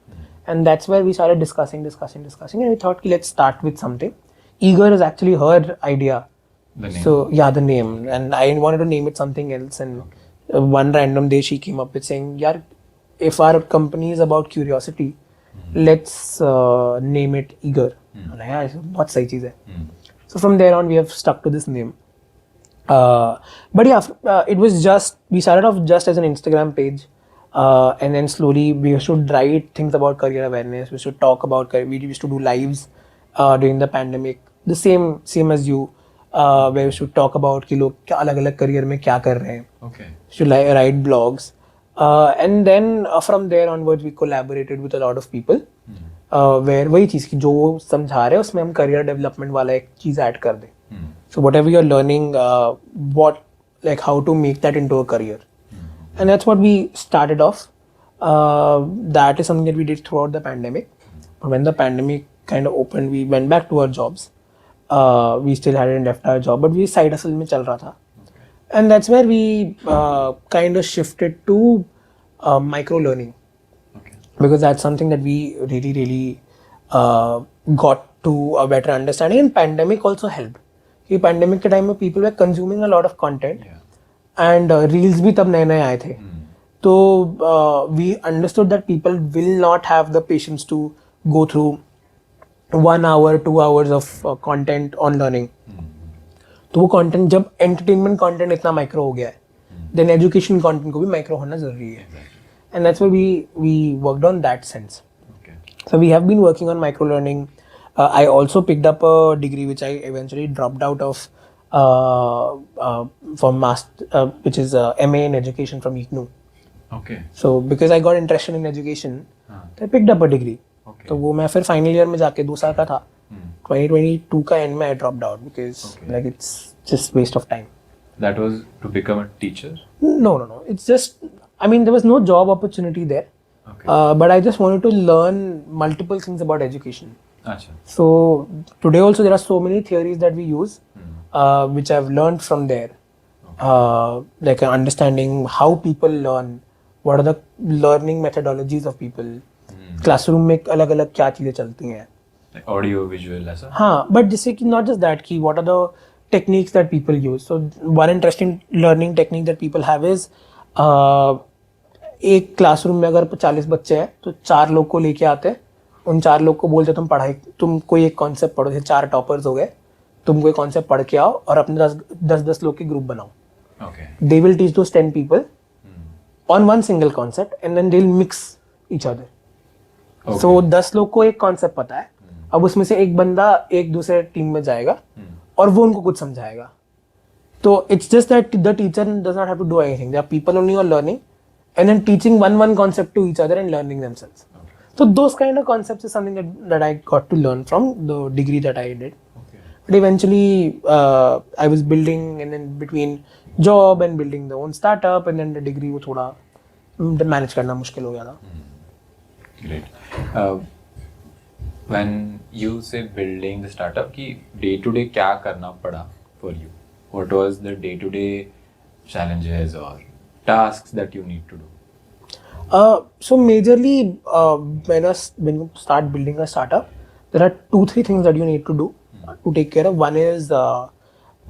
And that's where we started discussing, and we thought, let's start with something. Eager is actually her idea. The name. So yeah, the name, and I wanted to name it something else. And one random day she came up with saying, "Yeah, if our company is about curiosity, let's name it Eager." I'm like, yeah, बहुत सही चीज़ है. So from there on, we have stuck to this name. But yeah, it was just, we started off just as an Instagram page, and then slowly we used to write things about career awareness. We used to talk about career. We used to do lives during the pandemic. The same as you, where we used to talk about कि लोग क्या अलग-अलग career में क्या कर रहे हैं. Okay. We used to write blogs, and then from there onwards we collaborated with a lot of people. Where वही चीज़ की जो वो समझा रहे हैं उसमें हम career development वाला एक चीज़ ऐड कर दें. So whatever you're learning, how to make that into a career. And that's what we started off. That is something that we did throughout the pandemic. But when the pandemic kind of opened, we went back to our jobs. We still hadn't left our job, but we side hustle में चल रहा था. And that's where we kind of shifted to micro learning. Okay. Because that's something that we really got to a better understanding, and pandemic also helped. कि pandemic के time में people were consuming a lot of content, and reels भी तब नए नए आए थे. तो we understood that people will not have the patience to go through 1 hour 2 hours of content on learning. तो वो content, जब entertainment content इतना micro हो गया है, then education content को भी micro होना जरूरी है. And that's why we worked on that sense. Okay. So we have been working on micro learning. I also picked up a degree which I eventually dropped out of which is MA in education from IGNOU. Okay. So because I got interested in education, I picked up a degree. Okay. तो वो मैं फिर final year में जाके 2 साल का था. 2022 का एंड में I dropped out because like it's just waste of time. That was to become a teacher? No. It's just, I mean, there was no job opportunity there. Okay. But I just wanted to learn multiple things about education. Acha. So today also there are so many theories that we use, which I've learned from there. Like understanding how people learn, what are the learning methodologies of people. Classroom में अलग-अलग क्या चीजें चलती हैं. Like audio, visual, ऐसा? हाँ, but जैसे कि not just that, कि what are the techniques that people use. So one interesting learning technique that people have is एक क्लासरूम में अगर 40 बच्चे हैं तो 4 लोग को लेके आते हैं, उन 4 लोग को बोलते तुम कोई एक कॉन्सेप्ट पढ़ो. जैसे 4 टॉपर्स हो गए, तुम कोई कॉन्सेप्ट पढ़ के आओ और अपने 10 लोग के ग्रुप बनाओ. Okay. They will teach those 10 people on one single concept and then they'll mix each other. Okay. So 10 लोग को एक कॉन्सेप्ट पता है, अब उसमें से एक बंदा एक दूसरे टीम में जाएगा और वो उनको कुछ समझाएगा. तो it's just that the teacher does not have to do anything. There are people only who are learning and then teaching one concept to each other and learning themselves. Okay. So those kind of concepts is something that I got to learn from the degree that I did. Okay. But eventually I was building, and then between job and building the own startup and then the degree वो थोड़ा manage करना मुश्किल हो गया था. Great. When you say building the startup, कि day to day क्या करना पड़ा for you? What was the day to day challenges or tasks that you need to do? So majorly when you start building a startup, there are 2-3 things that you need to do to take care of. One is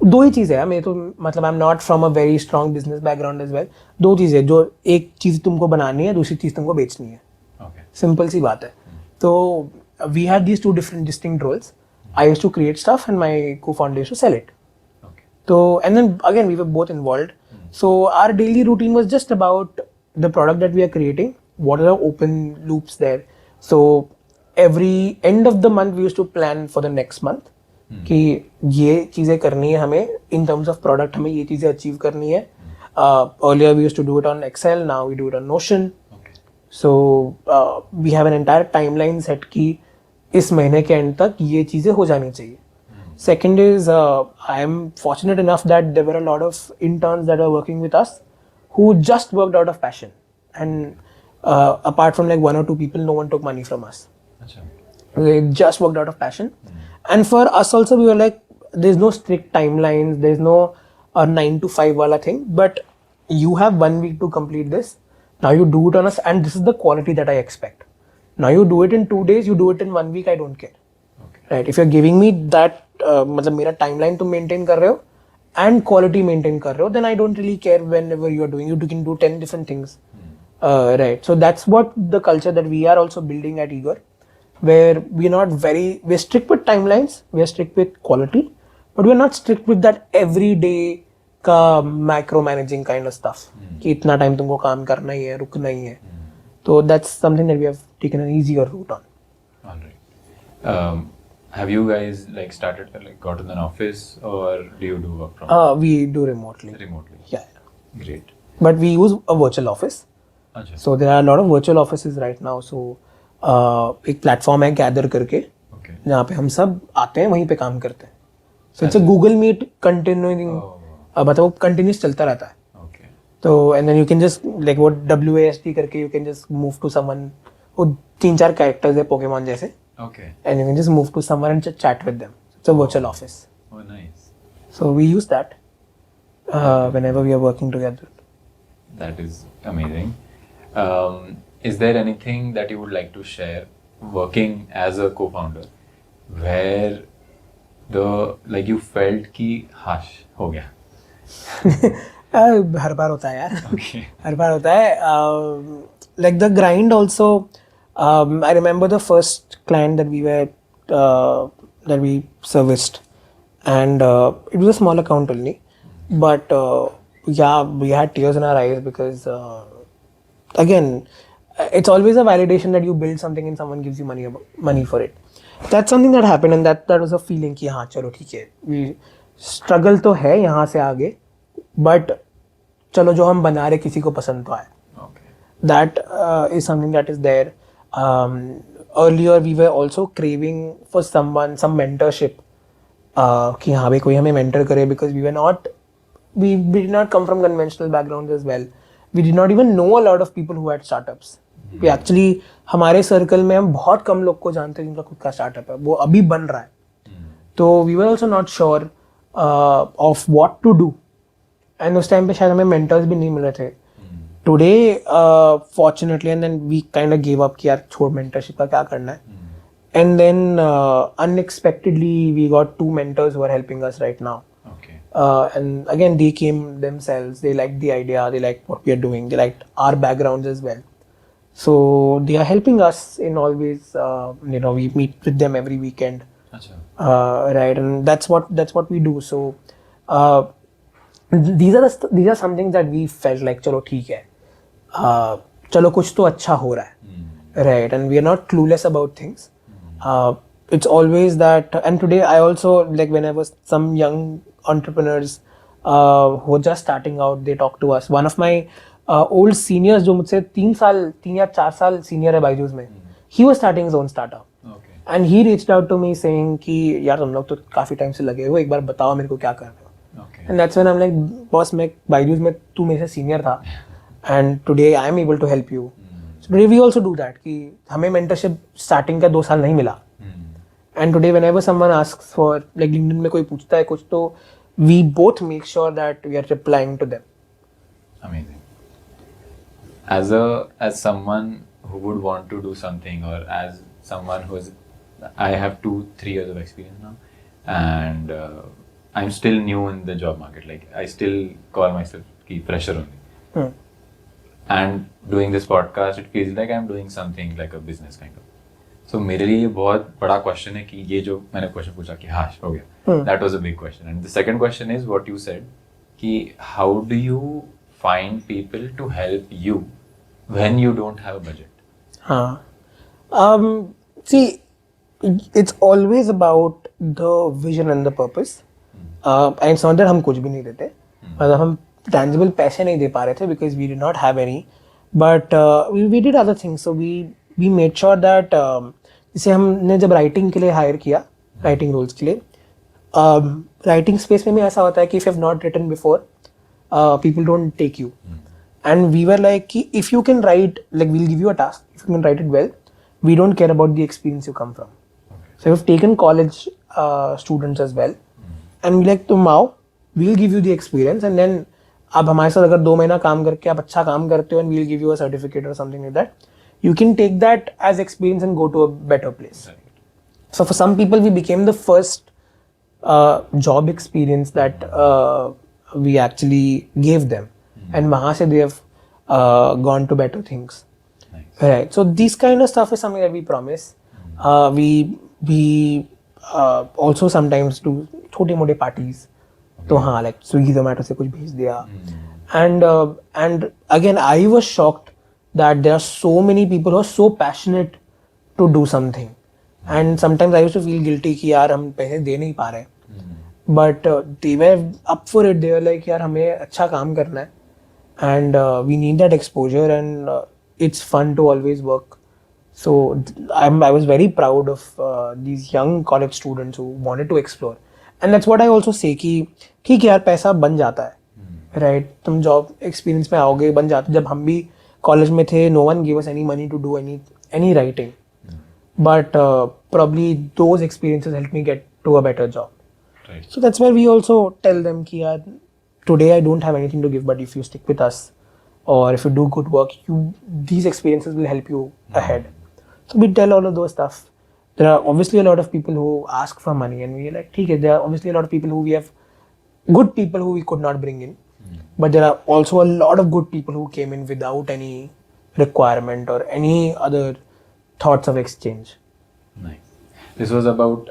दो ही चीज़ है. मैं तो मतलब I am not from a very strong business background as well. 2 चीज़ें, जो एक चीज़ तुमको बनानी है, दूसरी चीज़ तुमको बेचनी है. Okay. सिंपल सी बात है. तो we had these 2 different distinct roles. I used to create stuff and my co-founder used to sell it. Okay. So and then again we were both involved. So our daily routine was just about the product that we are creating. What are the open loops there? So every end of the month we used to plan for the next month. कि ये चीज़ें करनी है हमें in terms of product, हमें ये चीज़ें achieve करनी है. Earlier we used to do it on Excel, now we do it on Notion. Okay. So we have an entire timeline set कि इस महीने के end तक ये चीज़ें हो जानी चाहिए. Second is I am fortunate enough that there were a lot of interns that are working with us who just worked out of passion, and apart from like 1 or 2 people, no one took money from us. Acha. They just worked out of passion. And for us also, we were like, there's no strict timelines, there's no 9 to 5 wala thing, but you have 1 week to complete this. Now you do it on us, and this is the quality that I expect. Now you do it in 2 days, you do it in 1 week, I don't care. Okay. Right? If you're giving me that, मतलब मेरा timeline तुम maintain कर रहे हो and quality maintain कर रहे हो, then I don't really care whenever you are doing. You can do 10 different things. Right. So that's what the culture that we are also building at Eager, where we're strict with timelines, we're strict with quality, but we're not strict with that everyday का micromanaging kind of stuff. कि इतना time तुमको काम करना ही है, रुकना ही है. So that's something that we have taken an easier route on. All right. Have you guys like started like got in an office or do you do work from We do remotely. remotely? Yeah. Great. But we use a virtual office. अच्छा. So there are a lot of virtual offices right now. So एक platform है Gather करके Okay. जहाँ पे हम सब आते हैं वहीं पे काम करते हैं. So it's a Google Meet continuing. मतलब वो continuous चलता रहता है. Okay. तो and then you can just like what WASD करके you can just move to someone. वो 3-4 characters है Pokemon जैसे. Okay. And you can just move to someone and just chat with them. It's a virtual office. Oh, nice. So we use that whenever we are working together. That is amazing. Is there anything that you would like to share working as a co-founder where like you felt कि हाश हो गया? हर बार होता है यार. Okay. हर बार होता है. Like the grind also. I remember the first client that we serviced, and it was a small account only, but yeah, we had tears in our eyes because again, it's always a validation that you build something and someone gives you money for it. That's something that happened, and that was a feeling कि हाँ चलो ठीक है, we struggle तो है यहाँ से आगे, but चलो जो हम बना रहे किसी को पसंद तो आए. Okay. That is something that is there. Earlier we were also craving for some mentorship. कि हाँ भाई कोई हमें mentor करे, because we did not come from conventional backgrounds as well. We did not even know a lot of people who had startups. We actually हमारे circle में हम बहुत कम लोग को जानते हैं जिनका खुद का startup है, वो अभी बन रहा है. तो we were also not sure of what to do. And उस time पे शायद हमें mentors भी नहीं मिल रहे थे. Today, fortunately, and then we kind of gave up कि यार छोड़ mentorship का क्या करना है. And then unexpectedly we got 2 mentors who are helping us right now. Okay. And again, they came themselves. They liked the idea. They liked what we are doing. They liked our backgrounds as well. So they are helping us in all ways. We meet with them every weekend. अच्छा. Right, and that's what we do. So these are some things that we felt like चलो ठीक है. चलो कुछ तो अच्छा हो रहा है. Right, and we are not clueless about things. It's always that, and today I also, like whenever some young entrepreneurs who are just starting out, they talk to us. One of my old seniors जो मुझसे 3 या 4 साल senior है बायजूस में, he was starting his own startup. Okay. And he reached out to me saying कि यार तुम लोग तो काफी टाइम से लगे हो, एक बार बताओ मेरे को क्या कर रहे हो. Okay. And that's when I'm like, boss, मैं बायजूस में तू मेरे से senior था, and today I am able to help you. So today we also do that कि हमें mentorship starting का 2 साल नहीं मिला. And today whenever someone asks for, like LinkedIn में कोई पूछता है कुछ, तो we both make sure that we are replying to them. Amazing. As someone who would want to do something, or as someone I have 2-3 years of experience now, and I'm still new in the job market. Like I still call myself key fresher only. And doing this podcast, it feels like I'm doing something like a business kind of. So मेरे लिए ये बहुत बड़ा question है कि ये जो मैंने क्वेश्चन पूछा कि हाश हो गया, that was a big question. And the second question is what you said कि how do you find people to help you when you don't have a budget? हाँ. See, it's always about the vision and the purpose. And it's not that हम कुछ भी नहीं देते, मतलब हम tangible पैसे नहीं दे पा रहे थे because we did not have any, but we did other things. So we made sure that जैसे हमने जब writing के लिए hire किया, writing roles के लिए, writing space में भी ऐसा होता है कि if you have not written before, people don't take you. And we were like कि if you can write, like we'll give you a task, if you can write it well, we don't care about the experience you come from. So we've taken college students as well, and we like तुम आओ, we'll give you the experience, and then आप हमारे साथ अगर 2 महीना काम करके आप अच्छा काम करते हो, and we'll give you a certificate or something like that, you can take that as experience and go to a better place. Right. So for some people, we became the first job experience that we actually gave them, and wahan se they have gone to better things. Nice. Right. So these kind of stuff is something that we promise. We also sometimes do छोटे मोटे parties. तो हाँ, like Swiggy Zomato से कुछ भेज दिया. And again, I was shocked that there are so many people who are so passionate to do something. And sometimes I used to feel guilty कि यार हम पैसे दे नहीं पा रहे. But they were up for it. They were like यार हमें अच्छा काम करना है. And we need that exposure, and it's fun to always work. So I was very proud of these young college students who wanted to explore. And that's what I also say कि ठीक है यार पैसा बन जाता है. Right, तुम job experience में आओगे बन जाते. जब हम भी कॉलेज में थे, no one gave us any money to do any writing. But probably those experiences helped me get to a better job. Right. So that's where we also tell them कि यार today I don't have anything to give, but if you stick with us or if you do good work, these experiences will help you ahead. So we tell all of those stuff. There are obviously a lot of people who ask for money, and we are like, okay, there are obviously a lot of people who we have good people who we could not bring in, but there are also a lot of good people who came in without any requirement or any other thoughts of exchange. Nice. This was about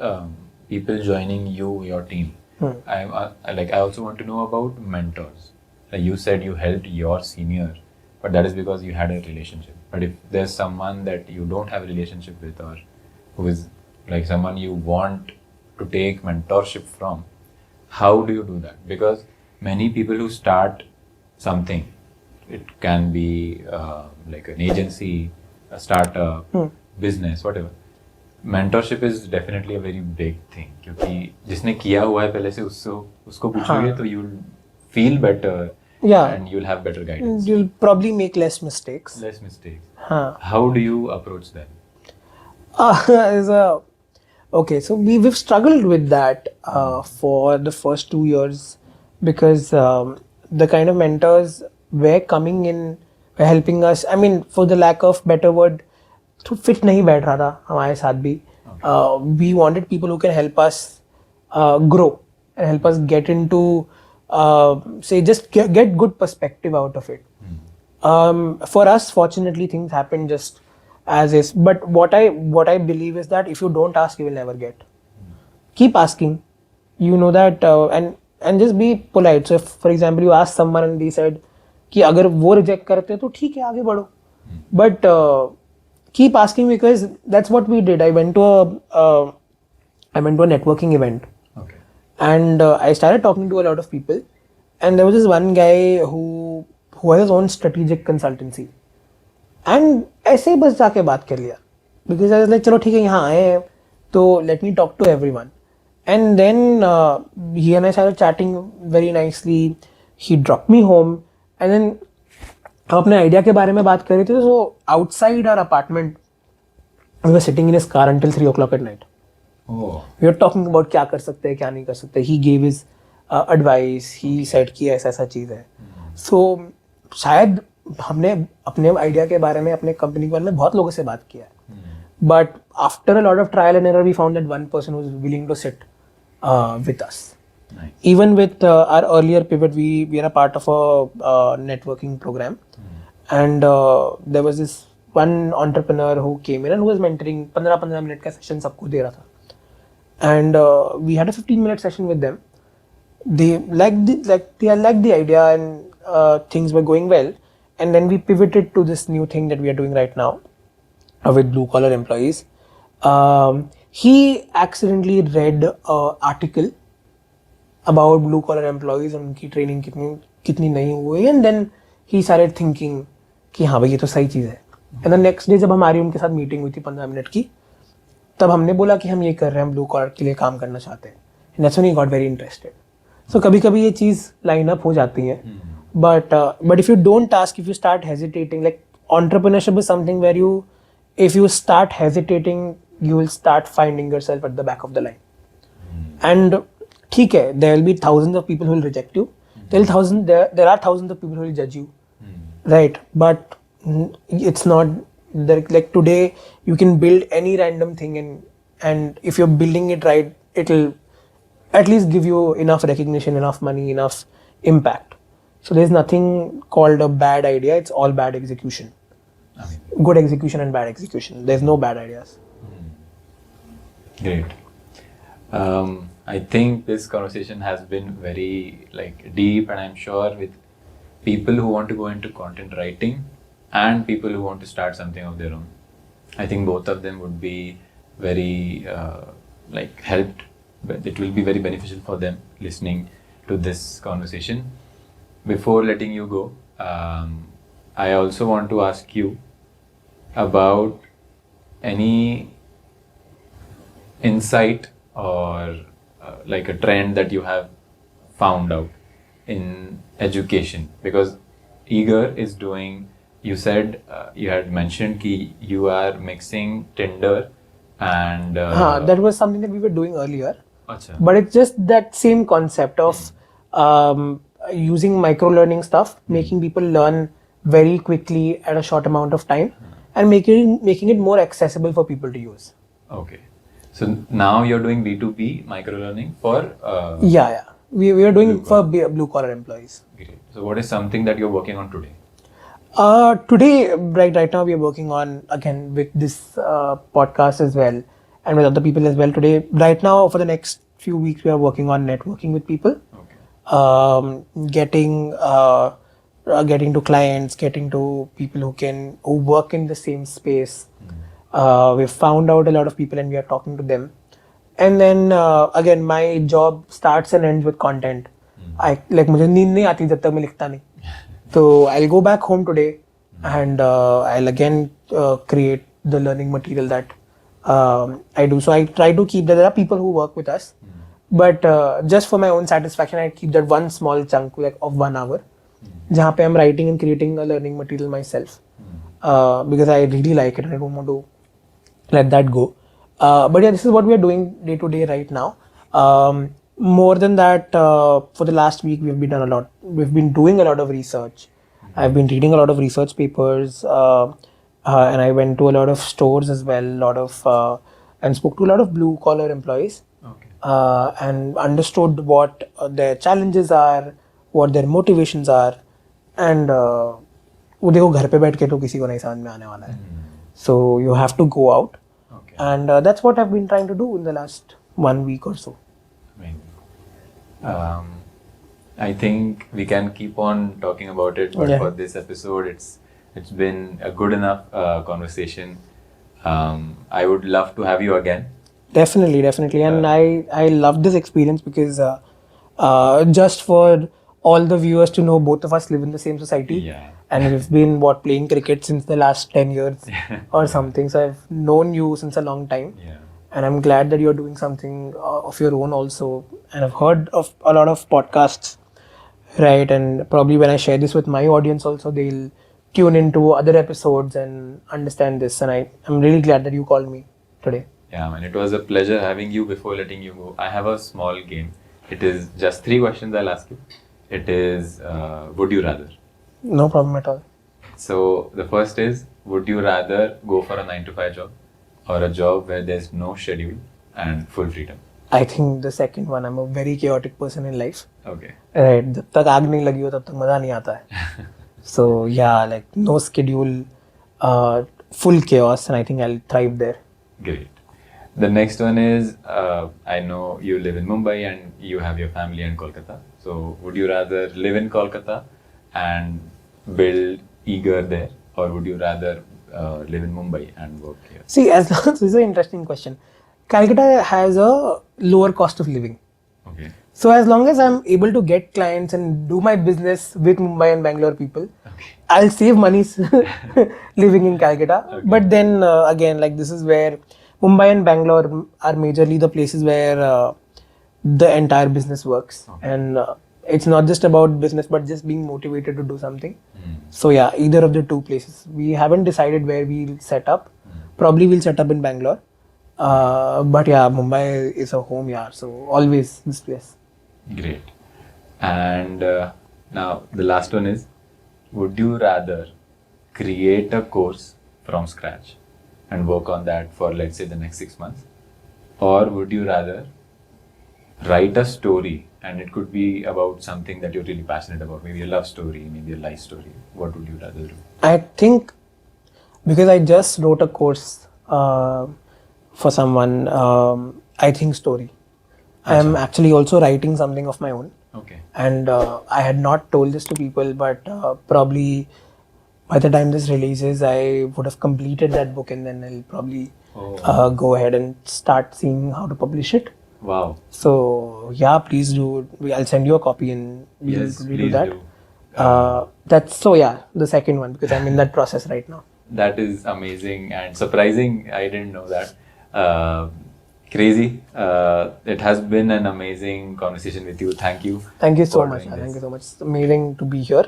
people joining your team. I also want to know about mentors. Like you said, you helped your senior, but that is because you had a relationship. But if there's someone that you don't have a relationship with, or who is like someone you want to take mentorship from, how do you do that? Because many people who start something, it can be like an agency, a startup, business, whatever. Mentorship is definitely a very big thing, क्योंकि जिसने किया हुआ है पहले से उसको पूछोगे तो you'll feel better. Yeah. And you'll have better guidance. You'll probably make less mistakes. Less mistakes. Huh. How do you approach them? Okay, so we've struggled with that for the first 2 years, because the kind of mentors were coming in, were helping us. I mean, for the lack of better word, तो fit नहीं बैठ रहा था हमारे साथ भी. We wanted people who can help us grow and help us get into say just get good perspective out of it. For us, fortunately, things happen just as is. But what I believe is that if you don't ask, you will never get. Keep asking. You know that, and just be polite. So if, for example, you ask someone and they said कि अगर वो reject करते हैं तो ठीक है आगे बढ़ो. But keep asking, because that's what we did. I went to a networking event. Okay. And I started talking to a lot of people, and there was this one guy who has his own strategic consultancy, and ऐसे ही बस जाके बात कर लिया, because I was like चलो ठीक है यहाँ आए हैं तो let me talk to everyone. And then he and I started chatting very nicely. He dropped me home, and then हम अपने आइडिया के बारे में बात कर रहे थे. So outside our apartment, we were sitting in his car until 3 o'clock at night. Oh. We were talking about क्या कर सकते हैं क्या नहीं कर सकते. He gave his advice. He said कि ऐसा ऐसा चीज़ है. So शायद हमने अपने आइडिया के बारे में, अपने कंपनी के बारे में बहुत लोगों से बात किया है. But after a lot of trial and error, we found that one person was willing to sit with us. Nice. Even with our earlier pivot, we are a part of a networking program, and there was this one entrepreneur who came in and who was mentoring. 15 minute का session सबको दे रहा था. And we had a 15-minute session with them. They liked the idea, and things were going well. And then we pivoted to this new thing that we are doing right now with blue collar employees. He accidentally read an article about blue collar employees and उनकी training कितनी नहीं हुई, and then he started thinking कि हाँ भाई ये तो सही चीज़ है. And the next day जब हमारी उनके साथ मीटिंग हुई थी 15 मिनट की, तब हमने बोला कि हम ये कर रहे हैं, हम ब्लू कॉलर के लिए काम करना चाहते हैं. And that's when he got very interested. So कभी कभी ये चीज़ लाइन अप हो जाती है. But if you don't ask, if you start hesitating, like entrepreneurship is something where if you start hesitating, you will start finding yourself at the back of the line. And ठीक है, there will be thousands of people who will reject you. There are thousands of people who will judge you, right? But it's not Like today, you can build any random thing, and if you're building it right, it'll at least give you enough recognition, enough money, enough impact. So there's nothing called a bad idea. It's all bad execution. Good execution and bad execution. There's no bad ideas. Great. I think this conversation has been very deep, and I'm sure with people who want to go into content writing and people who want to start something of their own, I think both of them would be very helped. But it will be very beneficial for them listening to this conversation. Before letting you go, I also want to ask you about any insight or a trend that you have found out in education, because Eager is doing, you said you had mentioned ki you are mixing Tinder and That was something that we were doing earlier. Acha. But it's just that same concept of using micro learning stuff, making people learn very quickly at a short amount of time, and making it more accessible for people to use. Okay. So now you're doing B2B micro learning for Yeah. We are doing for blue collar employees. Great. So what is something that you're working on today? Today, right now, we are working on, again, with this podcast as well, and with other people as well. Today, right now, for the next few weeks, we are working on networking with people, getting to clients, getting to people who work in the same space. We've found out a lot of people, and we are talking to them. And then again, my job starts and ends with content. मुझे नींद नहीं आती जब तक मैं लिखता नहीं. So I'll go back home today, and I'll again create the learning material that I do. So I try to keep that. There are people who work with us, but just for my own satisfaction, I keep that one small chunk of 1 hour, जहाँ पे I'm writing and creating a learning material myself, because I really like it and I don't want to let that go. But yeah, this is what we are doing day to day right now. More than that, for the last week, we've been doing a lot of research. I've been reading a lot of research papers, and I went to a lot of stores as well, and spoke to a lot of blue collar employees, and understood what their challenges are, what their motivations are, and वो देखो घर पे बैठ के तो किसी को नहीं समझ में आने वाला है. So you have to go out, and that's what I've been trying to do in the last 1 week or so. I think we can keep on talking about it, but for this episode, it's been a good enough conversation. I would love to have you again. Definitely, and I love this experience because just for all the viewers to know, both of us live in the same society, and we've been playing cricket since the last 10 years or something. So I've known you since a long time. And I'm glad that you're doing something of your own also. And I've heard of a lot of podcasts, right? And probably when I share this with my audience also, they'll tune into other episodes and understand this. And I'm really glad that you called me today. Yeah, man, it was a pleasure having you. Before letting you go, I have a small game. It is just 3 questions I'll ask you. It is, would you rather? No problem at all. So the first is, would you rather go for a 9 to 5 job, or a job where there's no schedule and full freedom? I think the second one. I'm a very chaotic person in life. Okay. Right. जब तक आग नहीं लगी हो तब तक मजा नहीं आता है. So yeah, no schedule, full chaos, and I think I'll thrive there. Great. The next one is, I know you live in Mumbai and you have your family in Kolkata. So would you rather live in Kolkata and build Eager there, or would you rather live in Mumbai and work here? See, this is an interesting question. Calcutta has a lower cost of living. Okay. So as long as I'm able to get clients and do my business with Mumbai and Bangalore people, I'll save money living in Calcutta. But then again, this is where Mumbai and Bangalore are majorly the places where the entire business works. And it's not just about business, but just being motivated to do something. So yeah, either of the two places. We haven't decided where we'll set up. Probably we'll set up in Bangalore. But yeah, Mumbai is a home, so always this place. Great. And now the last one is, would you rather create a course from scratch and work on that for, let's say, the next 6 months? Or would you rather write a story, and it could be about something that you're really passionate about, maybe a love story, maybe a life story? What would you rather do? I think because I just wrote a course for someone, I think story. I am actually also writing something of my own. Okay. And I had not told this to people, but probably by the time this releases, I would have completed that book, and then I'll probably go ahead and start seeing how to publish it. Wow. So yeah, please do. I'll send you a copy, and we'll do Please that. do. That's so yeah, the second one, because I'm in that process right now. That is amazing and surprising. I didn't know that. Crazy. It has been an amazing conversation with you. Thank you. Thank you so for much. doing Thank this. you so much. It's amazing to be here,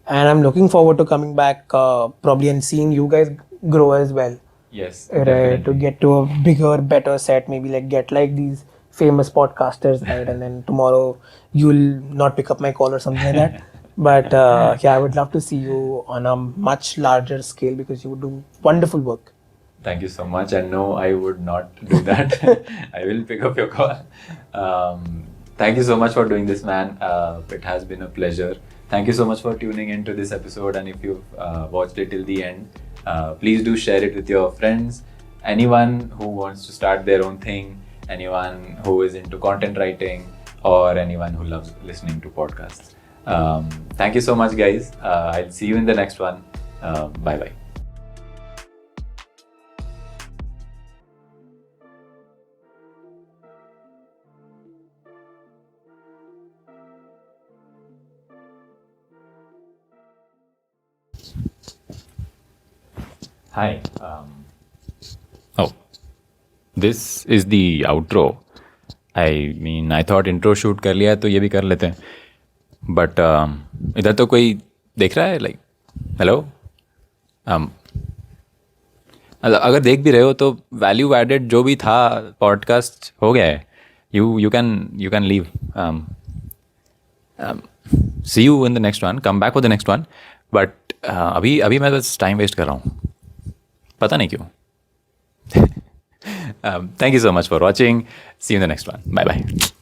and I'm looking forward to coming back probably and seeing you guys grow as well. Yes. Right, to Definitely. get to a bigger, better set, maybe like get like these famous podcasters, right? And then tomorrow you'll not pick up my call or something like that. But yeah, I would love to see you on a much larger scale, because you do wonderful work. Thank you so much. And no, I would not do that. I will pick up your call. Thank you so much for doing this, man. It has been a pleasure. Thank you so much for tuning into this episode. And if you've watched it till the end, please do share it with your friends. Anyone who wants to start their own thing, anyone who is into content writing, or anyone who loves listening to podcasts. Thank you so much, guys. I'll see you in the next one. Bye bye. Hi. Oh, this is the outro. I mean, I thought intro shoot कर लिया है तो ये भी कर लेते हैं. But इधर तो कोई देख रहा है, like, hello? अगर देख भी रहे हो तो वैल्यू एडेड जो भी था पॉडकास्ट हो गया है. You can leave. See you in the next one. Come back for the next one. But अभी मैं बस टाइम वेस्ट कर रहा हूँ, पता नहीं क्यों. Thank you so much for watching. See you in the next one. Bye bye.